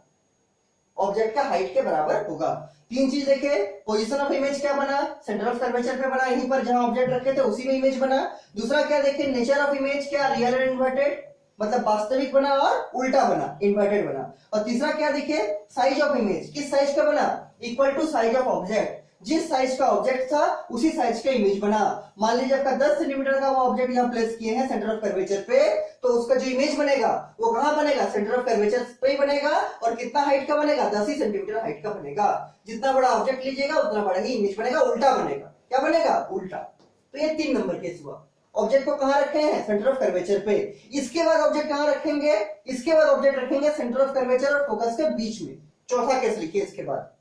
ऑब्जेक्ट का हाइट के बराबर होगा। तीन चीज देखे, पोजीशन ऑफ इमेज क्या बना, सेंटर ऑफ कर्वेचर पे बना, यहीं पर जहां ऑब्जेक्ट रखे थे उसी में इमेज बना। दूसरा क्या देखे, नेचर ऑफ इमेज क्या, रियल एंड इन्वर्टेड, मतलब वास्तविक बना और उल्टा बना, इन्वर्टेड बना। और तीसरा क्या देखे, साइज ऑफ इमेज, किस साइज का बना, equal to size of object. जिस साइज का ऑब्जेक्ट था उसी साइज का इमेज बना। मान लीजिए आपका 10 सेंटीमीटर का वो ऑब्जेक्ट यहाँ प्लेस किए हैं सेंटर ऑफ कर्वेचर पे, तो उसका जो इमेज बनेगा वो कहां बनेगा, सेंटर ऑफ कर्वेचर पे ही बनेगा। और कितना हाइट का बनेगा, 10 ही सेंटीमीटर हाइट का बनेगा। जितना बड़ा ऑब्जेक्ट लीजिएगा उतना बड़ा ही इमेज बनेगा, उल्टा बनेगा। क्या बनेगा, उल्टा। तो ये 3 नंबर केस हुआ। ऑब्जेक्ट को कहां रखे हैं, सेंटर ऑफ कर्वेचर पे। इसके बाद ऑब्जेक्ट कहां रखेंगे, इसके बाद ऑब्जेक्ट रखेंगे सेंटर ऑफ कर्वेचर और फोकस के बीच में। चौथा केस लिखिए इसके बाद।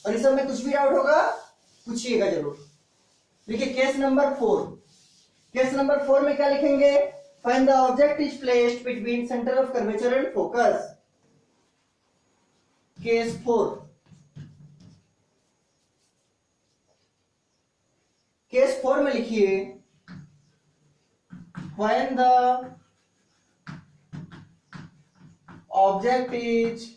और इस सब में कुछ भी डाउट होगा पूछिएगा जरूर। देखिए केस नंबर 4। केस नंबर 4 में क्या लिखेंगे, find the object is placed between centre of curvature and focus. Case 4। Case 4 में लिखिए find the object is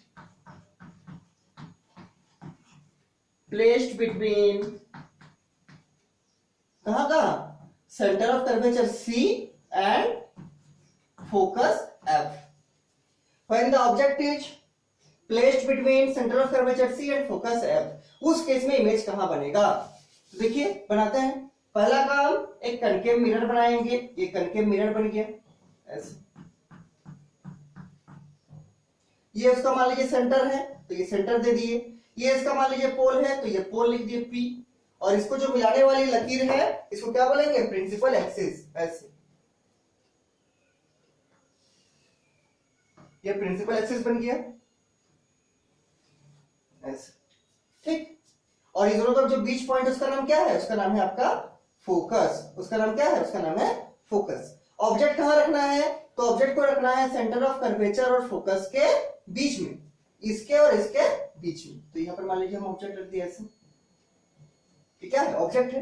placed between, कहां का, centre of curvature C and focus F। Find the object is placed between centre of curvature C and focus F। उस case में image कहां बनेगा, तो देखिए बनाते हैं। पहला काम, एक कनकेव मिरर बनाएंगे। ये कनकेव मिरर बन गया ऐसे। ये उसका मान लीजिए सेंटर है तो ये सेंटर दे दिए। ये इसका मान लीजिए पोल है तो ये पोल लिख दिए P। और इसको जो मिलाने वाली लकीर है इसको क्या बोलेंगे, प्रिंसिपल एक्सिस। ऐसे ये प्रिंसिपल एक्सिस बन गया ऐसे, ठीक। और इस दोनों का जो बीच पॉइंट उसका नाम क्या है, उसका नाम है आपका फोकस। उसका नाम क्या है, उसका नाम है फोकस। ऑब्जेक्ट कहां रखना है, तो ऑब्जेक्ट को रखना है सेंटर ऑफ कर्वेचर और फोकस के बीच में, इसके और इसके बीच में। तो यहां पर मान लीजिए हम ऑब्जेक्ट रख दिया ऐसे, क्या है, ऑब्जेक्ट है।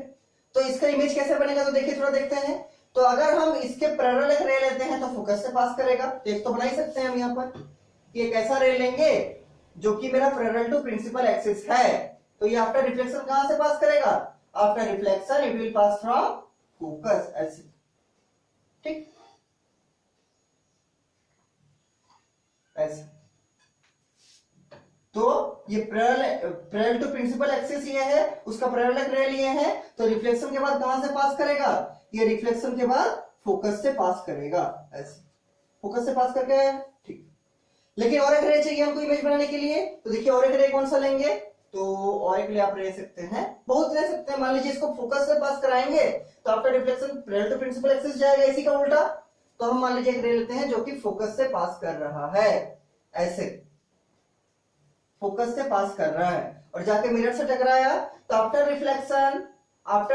तो इसका इमेज कैसे बनेगा, तो देखिए थोड़ा देखते हैं। तो अगर हम इसके पैरेलल एक रे लेते हैं तो फोकस से पास करेगा। तो एक तो बना ही सकते हैं हम यहाँ पर कि एक ऐसा रे लेंगे जो कि मेरा पैरेलल टू प्रिंसिपल एक्सिस है। तो ये आफ्टर रिफ्लेक्शन कहां से पास करेगा, after reflection it will pass from focus ऐसे, ठीक ऐसे। तो ये पैरेलल टू प्रिंसिपल एक्सिस ये है, उसका पैरेलल रे लिए हैं, तो रिफ्लेक्शन के बाद कहां से पास करेगा, ये रिफ्लेक्शन के बाद फोकस से पास करेगा ऐसे, फोकस से पास करके, ठीक। लेकिन और एक रे चाहिए हमको इमेज बनाने के लिए। तो देखिए और एक रे कौन सा लेंगे, तो और एक ले आप ले सकते हैं, बहुत ले सकते हैं। मान लीजिए इसको फोकस से पास कराएंगे तो after reflection parallel to principal axis जाएगा, इसी का उल्टा। तो हम मान लीजिए एक रे लेते हैं जो कि फोकस से पास कर रहा है ऐसे, फोकस से पास कर रहा है और जाके मिरर से टकराया। तो after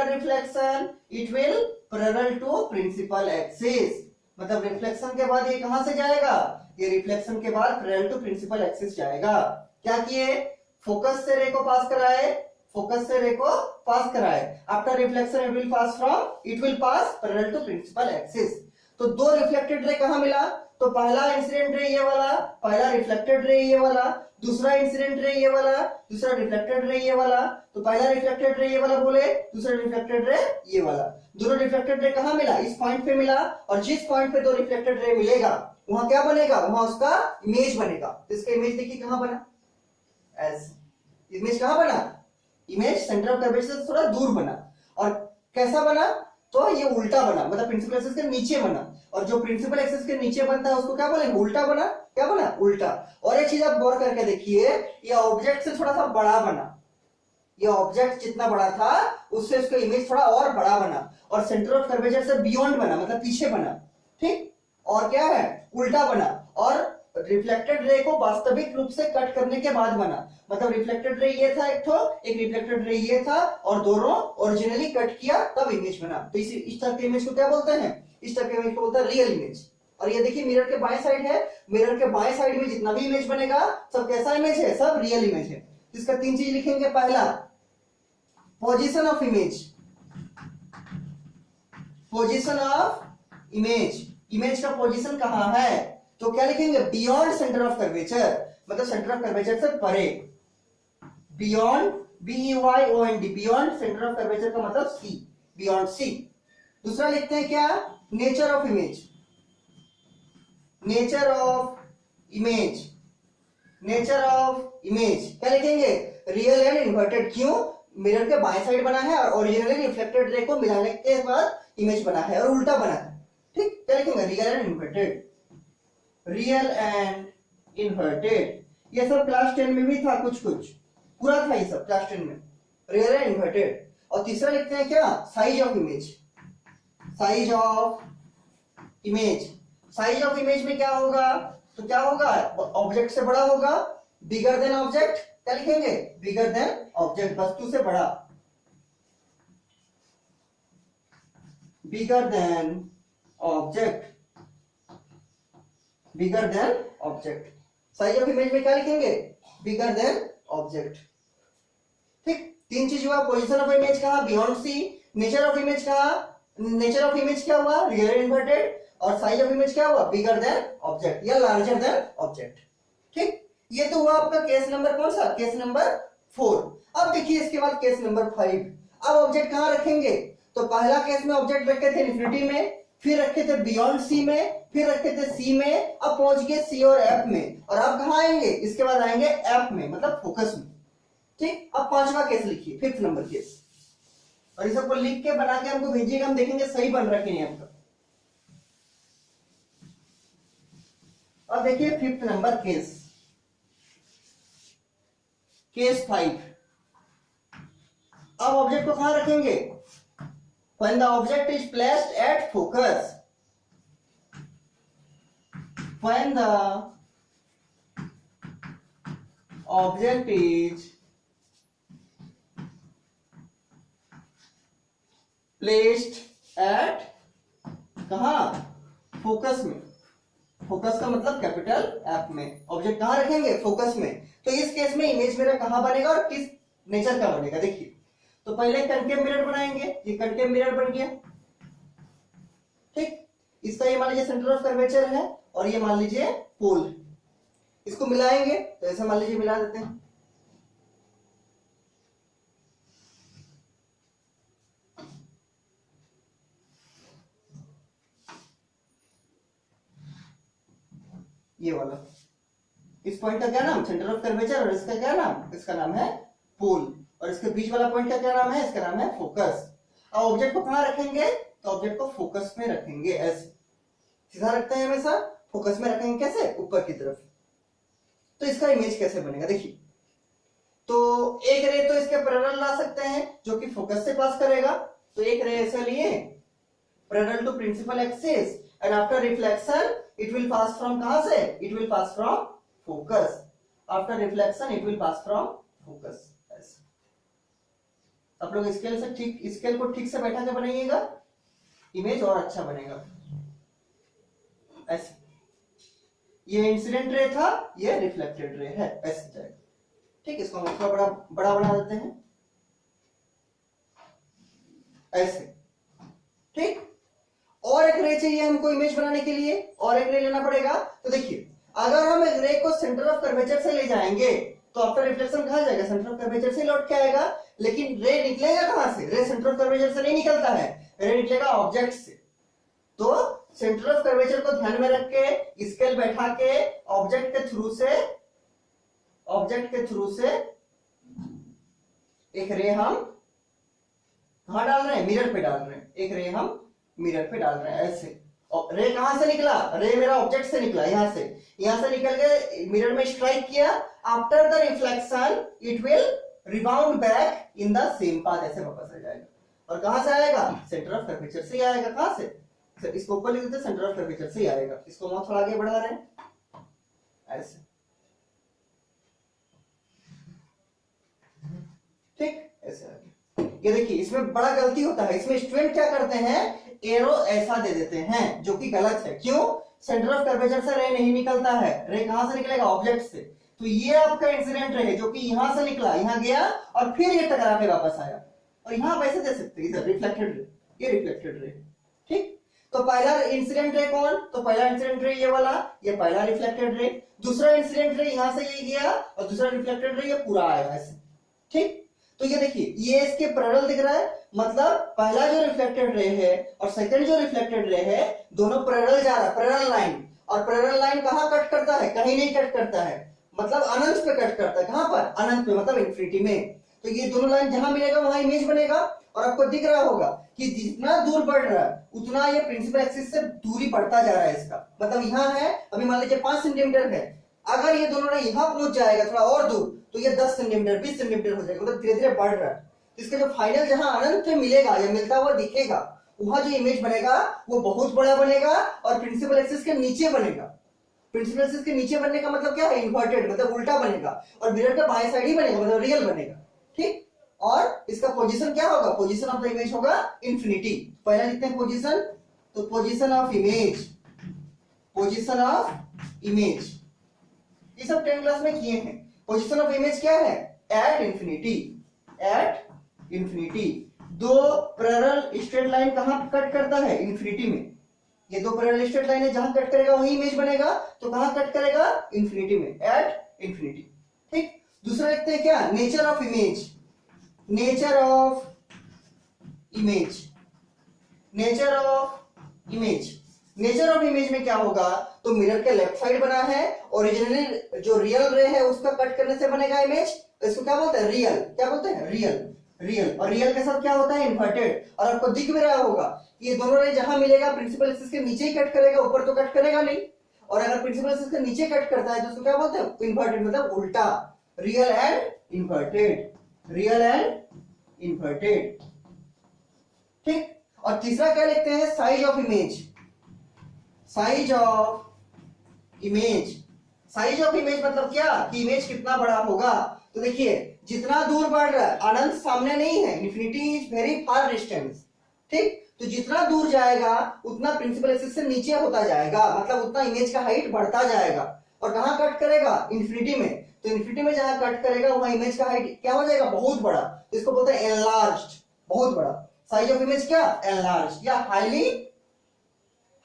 reflection it will parallel to principal axis. मतलब रिफ्लेक्शन के बाद ये कहां से जाएगा, ये रिफ्लेक्शन के बाद पैरेलल टू प्रिंसिपल एक्सिस जाएगा। क्या किए, फोकस से रे को पास कराए, फोकस से रे को पास कराए। After reflection it will pass parallel to principal axis. तो दो रिफ्लेक्टेड रे कहां मिला, तो पहला इंसिडेंट रे ये वाला, पहला रिफ्लेक्टेड रे ये वाला, दूसरा इंसिडेंट रे ये वाला, दूसरा रिफ्लेक्टेड रे ये वाला। तो पहला रिफ्लेक्टेड रे ये वाला बोले, दूसरा रिफ्लेक्टेड रे ये वाला। दोनों रिफ्लेक्टेड रे कहां मिला, इस पॉइंट पे मिला। और जिस पॉइंट पे दो रिफ्लेक्टेड रे मिलेगा वहां क्या बनेगा, वहां उसका इमेज बनेगा। तो इसका इमेज देखिए कहां बना, ऐसे। इमेज कहां बना, इमेज सेंटर ऑफ कर्वेचर से थोड़ा दूर बना। और कैसा बना, तो ये उल्टा बना, मतलब प्रिंसिपल एक्सिस के नीचे बना। और जो प्रिंसिपल एक्सिस के नीचे बनता है उसको क्या बोलेंगे, उल्टा बना। क्या बना, उल्टा। और एक चीज आप गौर करके देखिए, ये ऑब्जेक्ट से थोड़ा सा बड़ा बना। ये ऑब्जेक्ट जितना बड़ा था उससे उसका इमेज थोड़ा और बड़ा बना। और सेंटर ऑफ कर्वेचर से बियॉन्ड बना, मतलब पीछे बना, ठीक। और क्या है, उल्टा बना। और रिफ्लेक्टेड रे को वास्तविक रूप से कट करने के बाद बना। मतलब रिफ्लेक्टेड रे ये था एक रिफ्लेक्टेड रे ये था, और दोनों ओरिजिनली कट किया तब इमेज बना। तो इस टाइप के इमेज को क्या बोलते हैं, इस टाइप के इमेज को बोलते हैं रियल इमेज। और ये देखिए मिरर के बाएं साइड है, मिरर के बाएं साइड में जितना भी इमेज बनेगा सब कैसा इमेज है, सब रियल इमेज है। इसका 3 चीज लिखेंगे। पहला, position of image, position of image, image का पोजीशन कहां है, तो क्या लिखेंगे, बियॉन्ड सेंटर ऑफ कर्वेचर, मतलब सेंटर ऑफ कर्वेचर से परे। Beyond, BEYOND, beyond centre of curvature का मतलब सी, बियॉन्ड सी। दूसरा लिखते हैं क्या, nature of image, nature of image, nature of image क्या लिखेंगे, रियल एंड इन्वर्टेड। क्यों? मिरर के बाएं साइड बना है और ओरिजिनली रिफ्लेक्टेड रे को मिलाने के बाद इमेज बना है और उल्टा बना है। ठीक, क्या लिखेंगे? Real and inverted, real and inverted. ये सब क्लास 10 में भी था, कुछ कुछ पूरा था ये सब क्लास 10 में, रियल एंड इन्वर्टेड। और तीसरा लिखते हैं क्या? Size of image. Size of image, size of image में क्या होगा? तो क्या होगा? ऑब्जेक्ट से बड़ा होगा, बिगर देन ऑब्जेक्ट। क्या लिखेंगे? बिगर देन ऑब्जेक्ट, वस्तु से बड़ा, bigger than object, bigger than object. Size of image में क्या लिखेंगे? Bigger than object. ठीक, तीन चीज हुआ। पोजीशन ऑफ इमेज कहा? Beyond C. Nature of image कहा? नेचर ऑफ इमेज क्या हुआ? Real and inverted. और साइज ऑफ इमेज क्या हुआ? बिगर देन ऑब्जेक्ट या लार्जर देन ऑब्जेक्ट। ठीक, ये तो हुआ आपका केस नंबर कौन सा? Case number 4। अब देखिए इसके बाद केस नंबर 5। अब ऑब्जेक्ट कहां रखेंगे? तो पहला केस में ऑब्जेक्ट रखे थे इन्फिनिटी में, फिर रखे थे बियॉन्ड सी में, फिर रखे थे सी में, अब पहुंच गए सी और एफ में। और अब कहां आएंगे? इसके बाद आएंगे एफ में, मतलब फोकस में। ठीक, अब पांचवा केस लिखिए, 5th नंबर केस। और इस सबको लिख के बना के हमको भेजिएगा, हम देखेंगे सही बन रहा है कि नहीं आपका। अब देखिए 5th नंबर केस, केस 5। अब ऑब्जेक्ट को कहां रखेंगे? When the object is placed at focus, when the object is placed at कहां? फोकस में। फोकस का मतलब कैपिटल एफ में। ऑब्जेक्ट कहां रखेंगे? फोकस में। तो इस केस में इमेज मेरा कहां बनेगा और किस नेचर का बनेगा? देखिए, तो पहले कनकेव मिरर बनाएंगे। ये कनकेव मिरर बन गया। ठीक, इसका ये मान लीजिए सेंटर ऑफ कर्वेचर है और ये मान लीजिए पोल। इसको मिलाएंगे तो ऐसा मान लीजिए मिला देते हैं। ये वाला, इस पॉइंट का क्या नाम? Centre of curvature. और इसका क्या नाम? इसका नाम है पोल। और इसके बीच वाला पॉइंट का क्या नाम है? इसका नाम है फोकस। अब ऑब्जेक्ट को कहां रखेंगे? तो ऑब्जेक्ट को फोकस में रखेंगे। ऐसे सीधा रखते हैं हमेशा, फोकस में रखेंगे। कैसे? ऊपर की तरफ। तो इसका इमेज कैसे बनेगा? देखिए, तो एक रे तो इसके पैरेलल ला सकते हैं जो कि फोकस से पास करेगा। तो एक रे ऐसे लिए parallel to principal axis and after reflection it will pass from कहां से? It will pass from focus. After reflection it will pass from focus. आप लोग स्केल से ठीक, स्केल को ठीक से बैठा के बनाइएगा, इमेज और अच्छा बनेगा। ऐसे ये इंसिडेंट रे था, ये रिफ्लेक्टेड रे है, ऐसे जाएगा। ठीक, इसको हम थोड़ा बड़ा बड़ा बना देते हैं ऐसे। ठीक, और एक रे चाहिए हमको इमेज बनाने के लिए, और एक रे लेना पड़ेगा। तो देखिए, अगर हम एक रे को सेंटर ऑफ कर्वेचर से ले जाएंगे तो आफ्टर रिफ्लेक्शन कहां जाएगा? सेंटर ऑफ कर्वेचर से लौट के आएगा। लेकिन रे निकलेगा कहां से? रे सेंटर ऑफ कर्वेचर से नहीं निकलता है, रे निकलेगा ऑब्जेक्ट से। तो सेंटर ऑफ कर्वेचर को ध्यान में रख के स्केल बैठा के ऑब्जेक्ट के थ्रू से एक रे हम कहां डाल रहे हैं? मिरर पे डाल रहे हैं। एक रे हम मिरर पे डाल रहे हैं ऐसे। और रे कहां से निकला? रे मेरा ऑब्जेक्ट से निकला, यहां से निकल के मिरर में स्ट्राइक किया। After the reflection it will rebound back in the same path, ऐसे वापस आ जाएगा। और कहां से आएगा? सेंटर ऑफ कर्वेचर से आएगा। कहां से? इसको ऊपर लिख देते हैं, सेंटर ऑफ कर्वेचर से आएगा। इसको हम थोड़ा आगे बढ़ा रहे हैं ऐसे। ठीक, ऐसे आगे। ये देखिए, इसमें बड़ा गलती होता है। इसमें स्टूडेंट क्या करते हैं? एरो ऐसा दे देते हैं, जो कि गलत है। क्यों? सेंटर ऑफ कर्वेचर से रे नहीं निकलता है। रे कहां से निकलेगा? ऑब्जेक्ट से। तो ये आपका इंसिडेंट रे जो कि यहां से निकला, यहां गया और फिर ये टकरा के वापस आया। और यहां वैसे दे सकते हैं, इधर रिफ्लेक्टेड रे, ये रिफ्लेक्टेड रे। ठीक, तो पहला इंसिडेंट रे कौन? तो पहला इंसिडेंट रे ये वाला, ये पहला रिफ्लेक्टेड रे। दूसरा इंसिडेंट रे यहां से ये गया और दूसरा रिफ्लेक्टेड रे ये पूरा आया ऐसे। ठीक, तो ये देखिए, ये इसके पैरेलल दिख रहा है, मतलब पहला जो रिफ्लेक्टेड रे है और सेकंड जो रिफ्लेक्टेड रे है, दोनों पैरेलल जा रहा है, पैरेलल लाइन। और पैरेलल लाइन कहां कट करता है? कहीं नहीं कट करता है। मतलब अनंत पे कट करता है। कहां पर? अनंत पे, मतलब इन्फिनिटी में। तो ये दोनों लाइन जहां मिलेगा वहां इमेज बनेगा। और आपको दिख रहा होगा कि जितना दूर बढ़ रहा है उतना ये प्रिंसिपल एक्सिस से दूरी बढ़ता जा रहा है इसका। मतलब यहाँ है, अभी मान लीजिए 5 सेंटीमीटर है, अगर ये दोनों लाइन यहाँ पहुंच जाएगा थोड़ा और दूर तो ये 10 सेंटीमीटर 20 सेंटीमीटर हो जाएगा, मतलब धीरे धीरे बढ़ रहा है। इसका जो फाइनल जहां अनंत पे मिलेगा या मिलता हुआ दिखेगा वहां जो इमेज बनेगा वो बहुत बड़ा बनेगा और प्रिंसिपल एक्सिस के नीचे बनेगा। प्रिंसिपल एक्सिस के नीचे बनने का मतलब क्या है? इन्वर्टेड, मतलब उल्टा बनेगा। और मिरर का बाएं साइड ही बनेगा, मतलब रियल बनेगा। ठीक। और इसका पोजीशन क्या होगा? पोजीशन ऑफ द इमेज होगा इन्फिनिटी। पहले लिखते हैं पोजीशन, तो position of image, position of image ये सब 10 क्लास में किए हैं। पोजीशन ऑफ इमेज क्या है? At infinity, at infinity. दो पैरेलल स्ट्रेट लाइन कहां कट करता है? इन्फिनिटी में। ये दो पैरेलल स्ट्रेट लाइन है, जहां कट करेगा वही इमेज बनेगा। तो कहां कट करेगा? इन्फिनिटी में, एट इन्फिनिटी। ठीक। दूसरा लिखते हैं क्या? Nature of image, nature of image, nature of image. Nature of image में क्या होगा? तो मिरर के लेफ्ट साइड बना है, ओरिजिनली जो रियल रे है उसका कट करने से बनेगा इमेज। इसको क्या बोलते हैं? रियल। क्या बोलते हैं? रियल। रियल। और रियल के साथ क्या होता है? इन्वर्टेड। और आपको दिख भी रहा होगा कि ये दोनों रे जहां मिलेगा प्रिंसिपल एक्सिस के नीचे ही कट करेगा, ऊपर तो कट करेगा नहीं। और अगर प्रिंसिपल एक्सिस के नीचे कट करता है तो उसको क्या बोलते हैं? इन्वर्टेड, मतलब उल्टा। Real and inverted, real and inverted. ठीक। और तीसरा क्या लिखते हैं? Size of image, size of image. Size of image मतलब क्या? कि इमेज कितना बड़ा होगा। तो देखिए जितना दूर बढ़ रहा है, अनंत सामने नहीं है, infinity is very far distance. ठीक। तो जितना दूर जाएगा उतना प्रिंसिपल एक्सिस से नीचे होता जाएगा, मतलब उतना इमेज का हाइट बढ़ता जाएगा। और कहां कट करेगा? इन्फिनिटी में। तो इन्फिनिटी में जहां कट करेगा वहां इमेज का हाइट क्या हो जाएगा? बहुत बड़ा। तो इसको बोलते हैं एनलार्ज्ड, बहुत बड़ा। साइज ऑफ इमेज क्या? एनलार्ज्ड या हाईली,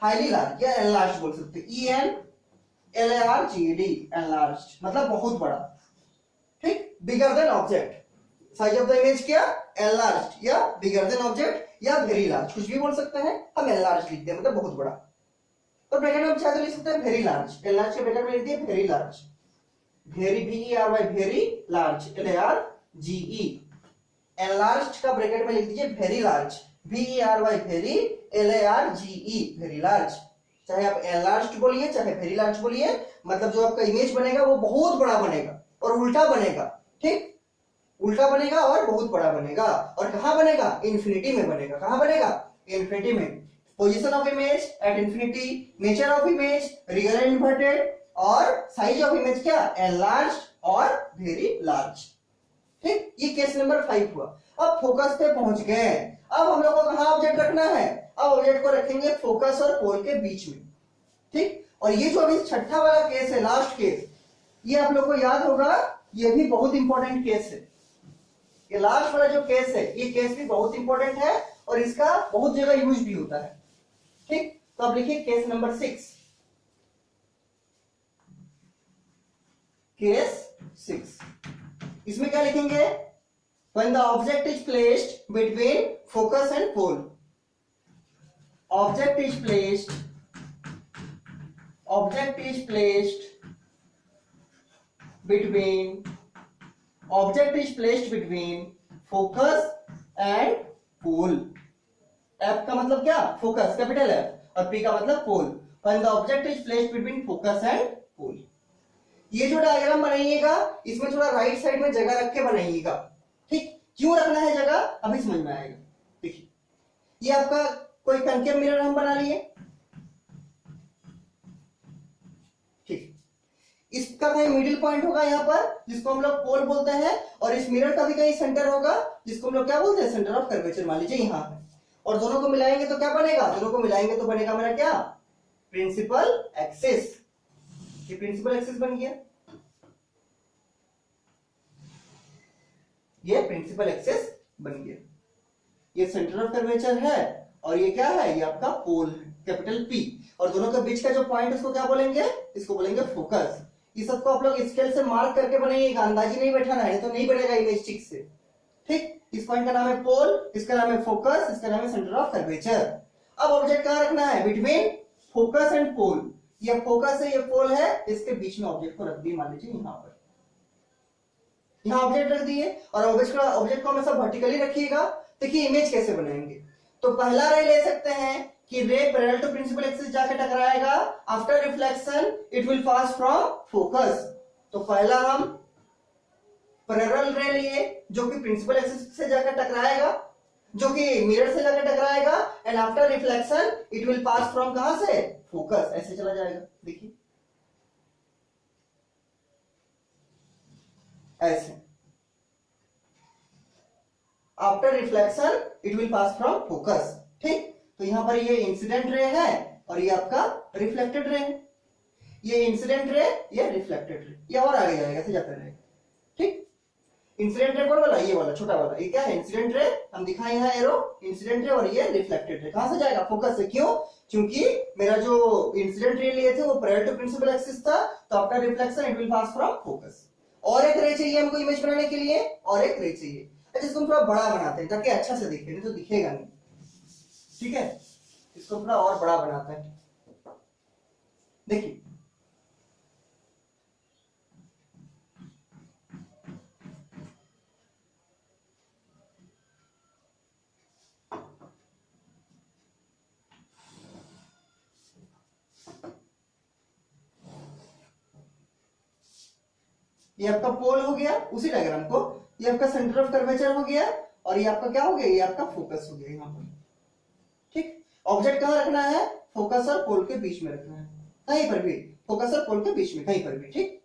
हाईली लार्ज या एनलार्ज्ड बोल सकते हैं। ENLARGED, एनलार्ज्ड मतलब बहुत बड़ा। ठीक। बिगर than object. Size of the image क्या? एनलार्ज्ड या बिगर देन ऑब्जेक्ट या वेरी लार्ज, कुछ भी बोल सकते हैं। हम एनलार्ज लिखते हैं, मतलब बहुत बड़ा। तो ब्रैकेट में हम चाहे तो लिख सकते हैं वेरी लार्ज। एनलार्ज के ब्रैकेट में लिख दिए very large, very VERY very large, LARGE। Enlarged का ब्रैकेट में लिख दीजिए very large, VERY very, LARGE very large. चाहे आप एनलार्ज्ड बोलिए चाहे वेरी लार्ज बोलिए, मतलब जो आपका इमेज बनेगा वो बहुत बड़ा बनेगा और उल्टा बनेगा। ठीक। उल्टा बनेगा और बहुत बड़ा बनेगा। और कहां बनेगा? इन्फिनिटी में बनेगा। कहां बनेगा? इन्फिनिटी में। Position of image at infinity, nature of image real and inverted, और साइज ऑफ इमेज क्या? एनलार्ज्ड और वेरी लार्ज। ठीक। ये केस नंबर 5 हुआ। अब फोकस पे पहुंच गए। अब हम लोग को कहां ऑब्जेक्ट रखना है? अब ऑब्जेक्ट को रखेंगे फोकस और पोल के बीच में। ठीक। और ये जो अभी छठा वाला केस है, लास्ट केस, ये आप लोग को याद होगा, ये भी बहुत इंपॉर्टेंट केस है। ये लास्ट वाला जो केस है ये केस भी बहुत इंपॉर्टेंट है और इसका बहुत जगह यूज भी होता है। ठीक। तो अब लिखिए केस नंबर 6, केस 6। इसमें क्या लिखेंगे? When the object is placed between focus and pole, object is placed between focus and pole। F का मतलब क्या? फोकस, कैपिटल F, और P का मतलब पोल। When the object is placed between focus and pole। ये जो डायग्राम बनाइएगा इसमें थोड़ा राइट साइड में जगह रख के बनाइएगा। ठीक। क्यों रखना है जगह अभी समझ में आएगा। देखिए ये आपका कोई कनकेव मिरर हम बना लिए। ठीक। इसका कहीं मिडिल पॉइंट होगा यहाँ पर जिसको हम लोग पोल बोलते हैं, और इस मिरर का भी कहीं सेंटर होगा जिसको हम लोग क्या बोलते हैं? सेंटर ऑफ कर्वेचर मान लीजिए यहाँ है। और दोनों को मिलाएंगे तो क्या बनेगा? दोनों को मिलाएंगे तो बनेगा मेरा क्या? Principal axis. ये प्रिंसिपल एक्सिस बन गया, ये प्रिंसिपल एक्सिस बन गया। ये सेंटर ऑफ कर्वेचर है और ये क्या है? ये आपका पोल है, कैपिटल P। और दोनों के बीच का जो पॉइंट उसको क्या बोलेंगे? इसको बोलेंगे फोकस। ये सबको आप लोग स्केल से मार्क करके बनाइएगा, अंदाजी नहीं बैठाना है तो नहीं बनेगा इमेज ठीक से। ठीक। इस पॉइंट का नाम है पोल, इसका नाम है फोकस, इसका नाम है सेंटर ऑफ कर्वेचर। अब ऑब्जेक्ट कहां रखना है? Between focus and pole. ये फोकस है, ये पोल है, इसके बीच में ऑब्जेक्ट को रख दिए, मान लीजिए यहां पर, यहां ऑब्जेक्ट रख दिए, और ऑब्जेक्ट को हमेशा वर्टिकली रखिएगा। देखिए इमेज कैसे बनाएंगे। तो पहला रे ले सकते हैं कि रे पैरेलल टू प्रिंसिपल एक्सिस जाके टकराएगा, after reflection it will pass from focus. तो पहला हम पैरेलल रे लिए जो कि प्रिंसिपल एक्सिस से जाकर टकराएगा, जो कि मिरर से जाकर टकराएगा, and after reflection it will pass from कहां से, फोकस, ऐसे चला जाएगा। देखिए ऐसे, after reflection it will pass from focus. ठीक, तो यहां पर ये इंसिडेंट रे है और ये आपका रिफ्लेक्टेड रे है, ये इंसिडेंट रे, ये रिफ्लेक्टेड रे, ये और आगे जाएगा, ऐसे जाता रहेगा। ठीक, इंसिडेंट रे कौन वाला, ये वाला छोटा वाला, ये क्या है, इंसिडेंट रे, हम दिखाए यहाँ एरो, इंसिडेंट रे, और ये रिफ्लेक्टेड रे। कहां से जाएगा, फोकस से। क्यों, क्योंकि मेरा जो इंसिडेंट रे लिए थे वो पैरेलल टू प्रिंसिपल एक्सिस था, तो after reflection it will pass from focus. और एक रे चाहिए हमको इमेज बनाने के लिए, और एक रे चाहिए। अच्छा, इसको थोड़ा बड़ा बनाते हैं ताकि अच्छा से दिखे, नहीं तो दिखेगा नहीं। ठीक है, इसको थोड़ा और बड़ा बनाते हैं। देखिए ये आपका पोल हो गया उसी डायग्राम को, ये आपका सेंटर ऑफ कर्वेचर हो गया, और ये आपका क्या हो गया, ये आपका फोकस हो गया यहाँ पर। ठीक, ऑब्जेक्ट कहाँ रखना है, फोकस और पोल के बीच में रखना है, कहीं पर भी, फोकस और पोल के बीच में कहीं पर भी। ठीक,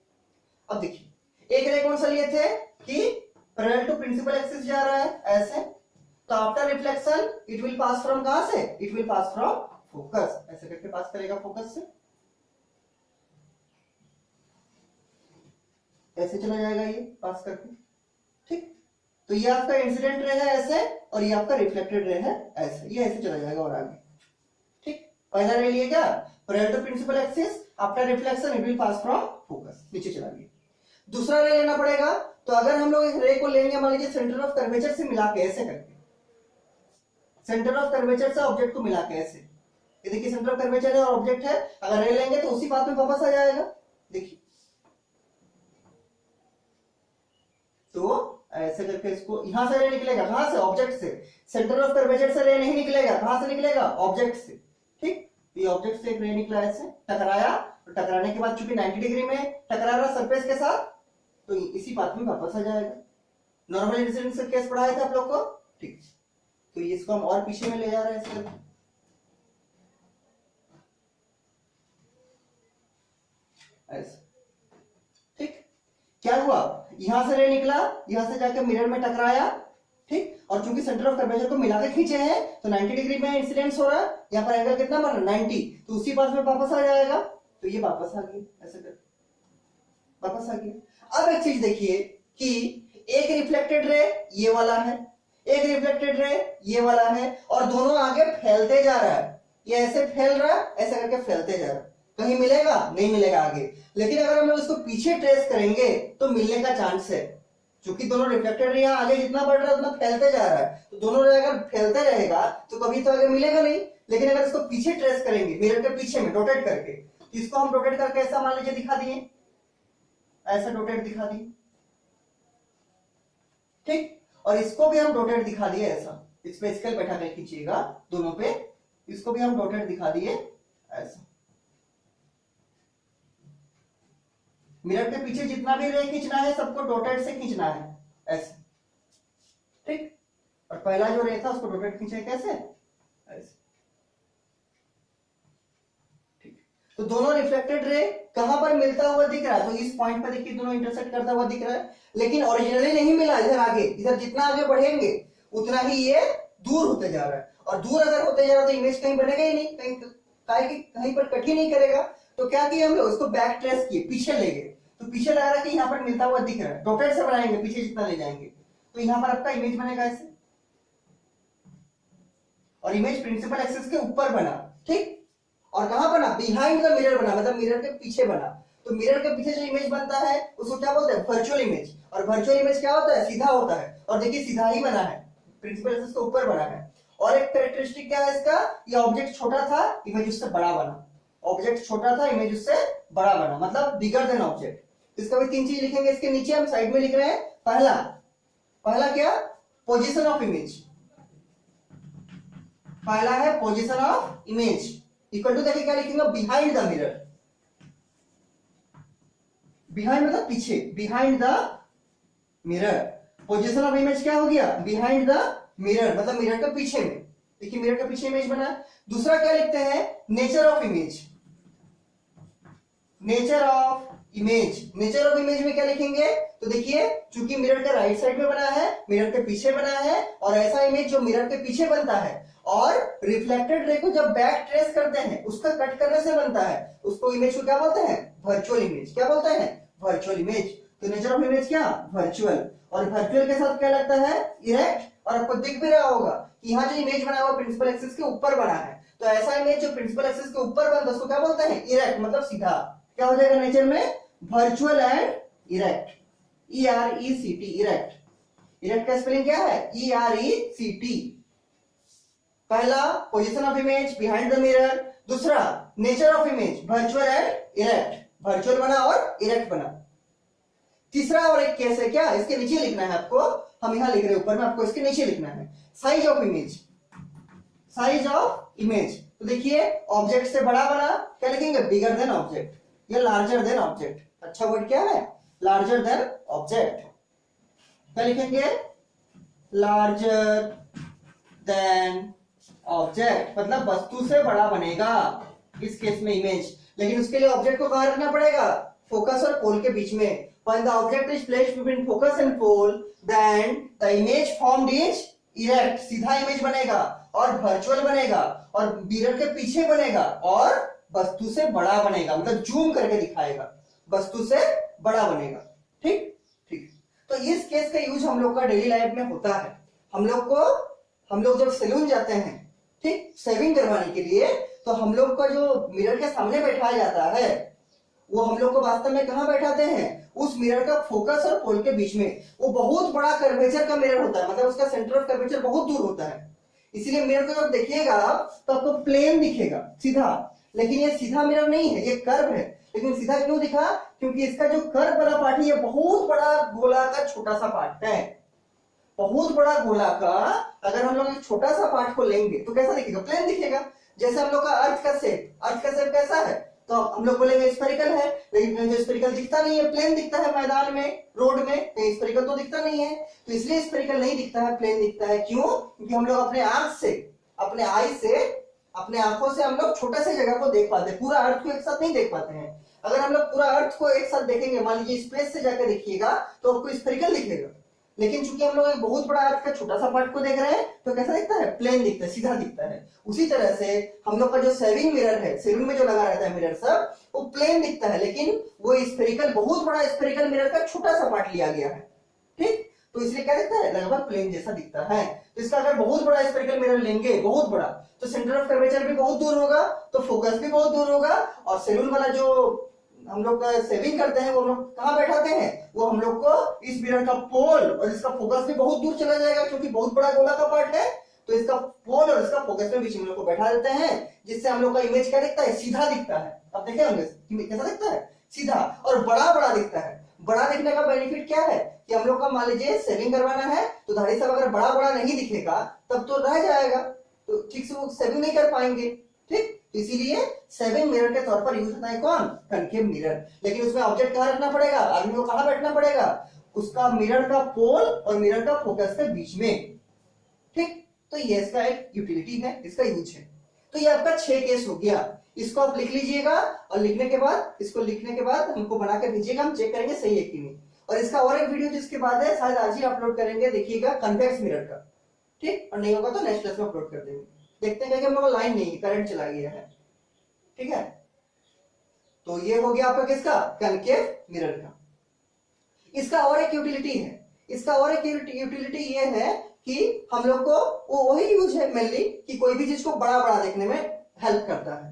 अब देखिए एक रे कौन सा लिए थे कि पैरेलल टू प्रिंसिपल एक्सिस जा रहा है ऐसे, तो after reflection it will pass from कहां से, it will pass from focus, ऐसे करके पास करेगा फोकस से, ऐसे चला जाएगा ये पास करके। ठीक, तो ये आपका इंसिडेंट रे है ऐसे, और ये आपका रिफ्लेक्टेड रे है ऐसे, ये ऐसे चला जाएगा और आगे। ठीक, पहला रे लिए क्या, parallel to principal axis, after reflection it will pass from focus, नीचे चला गया। दूसरा रे लेना पड़ेगा, तो अगर हम लोग एक रे को लेंगे, मान लीजिए सेंटर ऑफ कर्वेचर से मिला के, ऐसे करके, सेंटर ऑफ कर्वेचर से ऑब्जेक्ट को मिला के ऐसे, ये देखिए सेंटर ऑफ कर्वेचर है और ऑब्जेक्ट है, अगर रे लेंगे तो उसी बात में वापस आ जाएगा। देखिए तो ऐसे करके इसको, यहां से रे निकलेगा, कहां से, ऑब्जेक्ट से, सेंटर ऑफ कर्वेचर से रे नहीं निकलेगा, कहां से निकलेगा, ऑब्जेक्ट से। ठीक, ये ऑब्जेक्ट से एक रे निकला ऐसे, टकराया, तो टकराने के बाद चूंकि 90 डिग्री में टकरा रहा सरफेस के साथ, तो इसी बात में वापस आ जाएगा। नॉर्मल इंसिडेंट से केस पढ़ाया था आप लोग को। ठीक, तो इसको हम और पीछे में ले जा रहे हैं इसके, ऐसे। ठीक, क्या हुआ, यहां से रे निकला, यहां से जाकर मिरर में टकराया। ठीक, और चूंकि सेंटर ऑफ कर्वेचर को मिला के खींचे हैं, तो 90 डिग्री में इंसिडेंस हो रहा है, यहाँ पर एंगल कितना बन रहा है, 90, तो उसी बात में वापस आ जाएगा। तो ये वापस आ गया, ऐसे कर वापस आ गया। अब एक चीज देखिए कि एक रिफ्लेक्टेड रे ये वाला है, एक रिफ्लेक्टेड रे ये वाला है, और दोनों आगे फैलते जा रहा है, ये ऐसे फैल रहा है, ऐसे करके फैलते जा रहा है, कहीं मिलेगा नहीं मिलेगा आगे। लेकिन अगर हम लोग इसको पीछे ट्रेस करेंगे तो मिलने का चांस है, क्योंकि दोनों रिफ्लेक्टेड रे आगे जितना बढ़ रहा है उतना फैलते जा रहा है, तो दोनों रे अगर फैलते रहेगा तो कभी तो आगे मिलेगा नहीं। लेकिन अगर इसको पीछे ट्रेस करेंगे, मिरर के पीछे में रोटेट करके, तो इसको हम रोटेट करके ऐसा मान लीजिए दिखा दिए, ऐसा रोटेट दिखा दिए। ठीक, और इसको भी हम रोटेट दिखा दिए ऐसा, इस पे स्केल बैठा कर खींचिएगा दोनों पे, इसको भी हम रोटेट दिखा दिए ऐसा। मिरर के पीछे जितना भी रे खींचना है सबको डॉटेड से खींचना है ऐसे। ठीक, और पहला जो रे था उसको डॉटेड खींचे कैसे, ऐसे। ठीक, तो दोनों रिफ्लेक्टेड रे कहां पर मिलता हुआ दिख रहा है, तो इस पॉइंट पर देखिए दोनों इंटरसेक्ट करता हुआ दिख रहा है, लेकिन ओरिजिनली नहीं मिला। इधर आगे, इधर जितना आगे बढ़ेंगे उतना ही ये दूर होते जा रहा है, और दूर अगर होते जा रहा है तो इमेज कहीं बनेगा ही नहीं, कहीं पर कट ही नहीं करेगा। तो क्या किया हम लोग, उसको बैक ट्रेस किए, पीछे ले गए, तो पीछे लगा रहा कि यहाँ पर मिलता हुआ दिख रहा है, डॉटेड से बनाएंगे, पीछे जितना ले जाएंगे, तो यहाँ पर आपका इमेज बनेगा ऐसे, और इमेज प्रिंसिपल एक्सिस के ऊपर बना। ठीक, और कहां बना, बिहाइंड द मिरर बना, मतलब मिरर के पीछे बना। तो मिरर के पीछे जो इमेज बनता है उसको क्या बोलते हैं, वर्चुअल इमेज। और वर्चुअल इमेज क्या होता है, सीधा होता है, और देखिए सीधा ही बना है, प्रिंसिपल एक्सिस के ऊपर बना है। और एक कैरेक्टरिस्टिक क्या है इसका, ये ऑब्जेक्ट छोटा था, इमेज उससे बड़ा बना। ऑब्जेक्ट छोटा था, इमेज उससे बड़ा बना, मतलब बिगर देन ऑब्जेक्ट। इसका भी 3 चीज लिखेंगे, इसके नीचे हम साइड में लिख रहे हैं। पहला क्या, पोजीशन ऑफ इमेज। पहला है position of image equal to, देखिए क्या लिखेंगे, बिहाइंड द मिरर। बिहाइंड मतलब पीछे, behind the mirror. Position of image क्या हो गया, बिहाइंड द मिरर, मतलब मिरर के पीछे में। देखिए मिरर के पीछे इमेज बना। दूसरा क्या लिखते हैं, nature of image. Nature of image, nature of image में क्या लिखेंगे, तो देखिए चूंकि मिरर के राइट साइड में बना है, मिरर के पीछे बना है, और ऐसा इमेज जो मिरर के पीछे बनता है और रिफ्लेक्टेड रे को जब बैक ट्रेस करते हैं उसका कट करने से बनता है, उसको इमेज को क्या बोलते हैं, वर्चुअल इमेज। क्या बोलते हैं, वर्चुअल इमेज। तो नेचर ऑफ इमेज क्या, वर्चुअल। और वर्चुअल के साथ क्या लगता है, इरेक्ट। और आपको दिख भी रहा होगा कि यहाँ जो इमेज बना हुआ प्रिंसिपल एक्सिस के ऊपर बना है, तो ऐसा इमेज जो प्रिंसिपल एक्सिस के ऊपर बनता है उसको क्या बोलते हैं, इरेक्ट, मतलब सीधा। क्या हो जाएगा नेचर में, virtual and erect. ERECT, erect. Erect का स्पेलिंग क्या है, ERECT। पहला position of image, behind the mirror. दूसरा nature of image, virtual and erect. Virtual बना और इरेक्ट बना। तीसरा और एक केस है क्या, इसके नीचे लिखना है आपको, हम यहां लिख रहे हैं ऊपर में, आपको इसके नीचे लिखना है, size of image. Size of image, तो देखिए ऑब्जेक्ट से बड़ा बना, क्या लिखेंगे, बिगर देन ऑब्जेक्ट या लार्जर देन ऑब्जेक्ट। अच्छा वर्ड क्या है, लार्जर देन ऑब्जेक्ट। क्या लिखेंगे, लार्जर देन ऑब्जेक्ट, मतलब वस्तु से बड़ा बनेगा इस केस में इमेज। लेकिन उसके लिए ऑब्जेक्ट को कहां रखना पड़ेगा, फोकस और पोल के बीच में। When the object is placed between focus and pole, then the image formed is erect, सीधा इमेज बनेगा और वर्चुअल बनेगा और मिरर के पीछे बनेगा और वस्तु से बड़ा बनेगा, मतलब जूम करके दिखाएगा, वस्तु से बड़ा बनेगा। ठीक ठीक। तो इस केस का यूज हम लोग का डेली लाइफ में होता है। हम लोग जब सैलून जाते हैं, ठीक, शेविंग करवाने के लिए, तो हम लोग का जो मिरर के सामने बैठाया जाता है वो हम लोग को वास्तव में कहां बैठाते हैं, उस मिरर का फोकस और पोल के बीच में। वो बहुत बड़ा कर्वेचर का मिरर होता है, मतलब उसका सेंटर ऑफ कर्वेचर बहुत दूर होता है, इसीलिए मिरर को जब देखिएगा तो आपको प्लेन दिखेगा, सीधा। लेकिन ये सीधा मिरर नहीं है, ये कर्व है। लेकिन सीधा क्यों दिखा, क्योंकि इसका जो कर्व वाला पार्ट है ये बहुत बड़ा गोला का छोटा सा पार्ट है। बहुत बड़ा गोला का अगर हम लोग एक छोटा सा पार्ट को लेंगे तो कैसा दिखेगा, प्लेन दिखेगा। जैसे हम लोग का अर्थ का शेप कैसा है, तो हम लोग बोलेंगे स्फेरिकल है, लेकिन जो स्फेरिकल दिखता नहीं है, प्लेन दिखता है मैदान में, रोड में, कहीं स्फेरिकल तो दिखता नहीं है। तो इसलिए स्फेरिकल नहीं दिखता है, प्लेन दिखता है। क्यों, क्योंकि हम लोग अपने आंख से, अपने आई से, अपने आंखों से हम लोग छोटे से जगह को देख पाते हैं, पूरा अर्थ को एक साथ नहीं देख पाते हैं। अगर हम लोग पूरा अर्थ को एक साथ देखेंगे, मान लीजिए स्पेस से जाकर देखिएगा, तो आपको स्फेरिकल दिखेगा। लेकिन चूंकि हम लोग एक बहुत बड़ा अर्थ का छोटा सा पार्ट को देख रहे हैं, तो कैसा दिखता है, प्लेन दिखता है, सीधा दिखता है। उसी तरह से हम लोग का जो शेविंग मिरर है, सैलून में जो लगा रहता है मिरर सब, वो प्लेन दिखता है, लेकिन वो स्फेरिकल, बहुत बड़ा स्फेरिकल मिरर का छोटा सा पार्ट लिया गया है। ठीक, तो इसलिए क्या दिखता है, लगभग प्लेन जैसा दिखता है। तो इसका अगर बहुत बड़ा स्फेरिकल मिरर लेंगे, बहुत बड़ा, तो सेंटर ऑफ कर्वेचर भी बहुत दूर होगा, तो फोकस भी बहुत दूर होगा, और सैलून वाला जो हम लोग का शेविंग करते हैं वो हम लोग कहां बैठाते हैं, वो हम लोग को इस मिरर का पोल और इसका फोकस भी बहुत दूर चला जाएगा, क्योंकि बहुत बड़ा गोला का पार्ट है। तो इसका पोल और इसका फोकस में बीच में हम लोग को बैठा देते हैं, जिससे हम लोग का इमेज क्या दिखता है, सीधा दिखता है। आप देखे होंगे कैसा दिखता है, सीधा और बड़ा बड़ा दिखता है। बड़ा दिखने का बेनिफिट क्या है कि हम लोग का मान लीजिए शेविंग करवाना है, तो दाढ़ी सब अगर बड़ा बड़ा नहीं दिखेगा तब तो रह जाएगा, तो ठीक से वो शेविंग नहीं कर पाएंगे। ठीक, इसीलिए शेविंग मिरर के तौर पर यूज होता है कौन, कनकेव मिरर। लेकिन उसमें ऑब्जेक्ट कहां रखना पड़ेगा, आदमी को कहां बैठना पड़ेगा, उसका मिरर का पोल और मिरर का फोकस के बीच में। ठीक, तो ये इसका एक यूटिलिटी है, इसका यूज है। तो ये आपका 6 केस हो गया। इसको आप लिख लीजिएगा, और लिखने के बाद, इसको लिखने के बाद हमको बना के भेजिएगा, हम चेक करेंगे सही है कि नहीं। और इसका और एक वीडियो जिसके बाद है, शायद आज ही अपलोड करेंगे, देखिएगा, कन्वेक्स मिरर का। ठीक, और नहीं होगा तो नेक्स्ट क्लास में अपलोड कर देंगे। देखते हैं कि हम लोग लाइन नहीं, करंट चला गया है। ठीक है, तो ये हो गया आपका किसका, कनकेव मिरर का। इसका और एक यूटिलिटी है, इसका और एक यूटिलिटी ये है कि हम लोग को वो वही यूज है मेनली, कि कोई भी चीज को बड़ा बड़ा देखने में हेल्प करता है।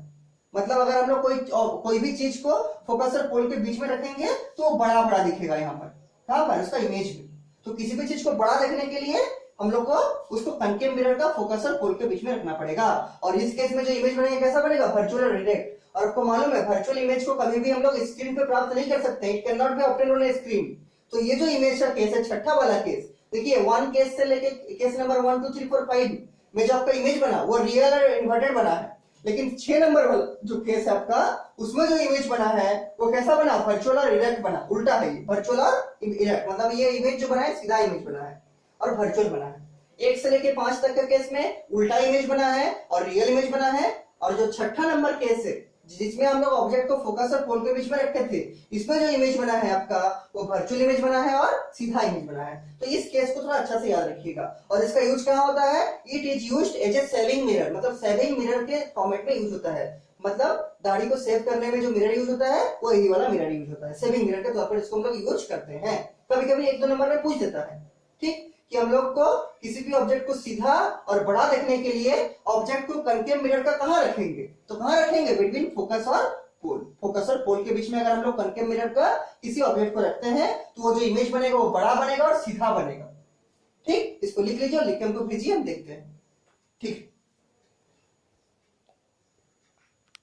मतलब अगर हम लोग कोई भी चीज को फोकस और पोल के बीच में रखेंगे तो वो बड़ा बड़ा दिखेगा, यहाँ पर कहां पर, उसका इमेज में। तो किसी भी चीज को बड़ा देखने के लिए हम लोग को उसको कनकेव मिरर का फोकस और पोल के बीच में रखना पड़ेगा। और इस केस में जो इमेज बनेगा कैसा बनेगा, वर्चुअल और डायरेक्ट। और आपको मालूम है वर्चुअल इमेज को कभी भी हम लोग स्क्रीन पे प्राप्त नहीं कर सकते, it can not be obtained on A screen. तो ये जो इमेज का केस है, छठा वाला केस, देखिए 1 केस से लेके केस नंबर 1 2 3 4 5 में जो आपका इमेज बना वो रियल और इन्वर्टेड बना है, लेकिन 6 नंबर वाला जो केस है आपका, उसमें जो इमेज बना है वो कैसा बना, वर्चुअल और इरेक्ट बना, उल्टा है ये, वर्चुअल और इरेक्ट, मतलब ये इमेज जो बना है सीधा इमेज बना है और वर्चुअल बना है। 1 से लेके 5 तक का केस में उल्टा इमेज बना है और रियल इमेज बना है, और जो छठा नंबर केस है जिसमें हम लोग ऑब्जेक्ट को फोकस और पोल के बीच में रखे थे, इसमें जो इमेज बना है आपका वो वर्चुअल इमेज बना है और सीधा इमेज बना है। तो इस केस को थोड़ा अच्छा से याद रखिएगा। और इसका यूज कहाँ होता है, it is used as a saving mirror, मतलब सेविंग मिरर के फॉर्मेट में यूज होता है, मतलब दाढ़ी को सेव करने में जो मिरर यूज होता है वो यही वाला मिरर यूज होता है, सेविंग मिरर के तौर पर इसको हम लोग यूज करते हैं। कभी कभी 1 2 नंबर में पूछ देता है, ठीक, कि हम लोग को किसी भी ऑब्जेक्ट को सीधा और बड़ा देखने के लिए ऑब्जेक्ट को कनकेव मिरर का कहां रखेंगे, तो कहां रखेंगे, बिटवीन फोकस और पोल, फोकस और पोल के बीच में अगर हम लोग कनकेव मिरर का किसी ऑब्जेक्ट को रखते हैं तो वो जो इमेज बनेगा वो बड़ा बनेगा और सीधा बनेगा। ठीक, इसको लिख लीजिए और लिख के हमको भेजिए, हम देखते हैं। ठीक।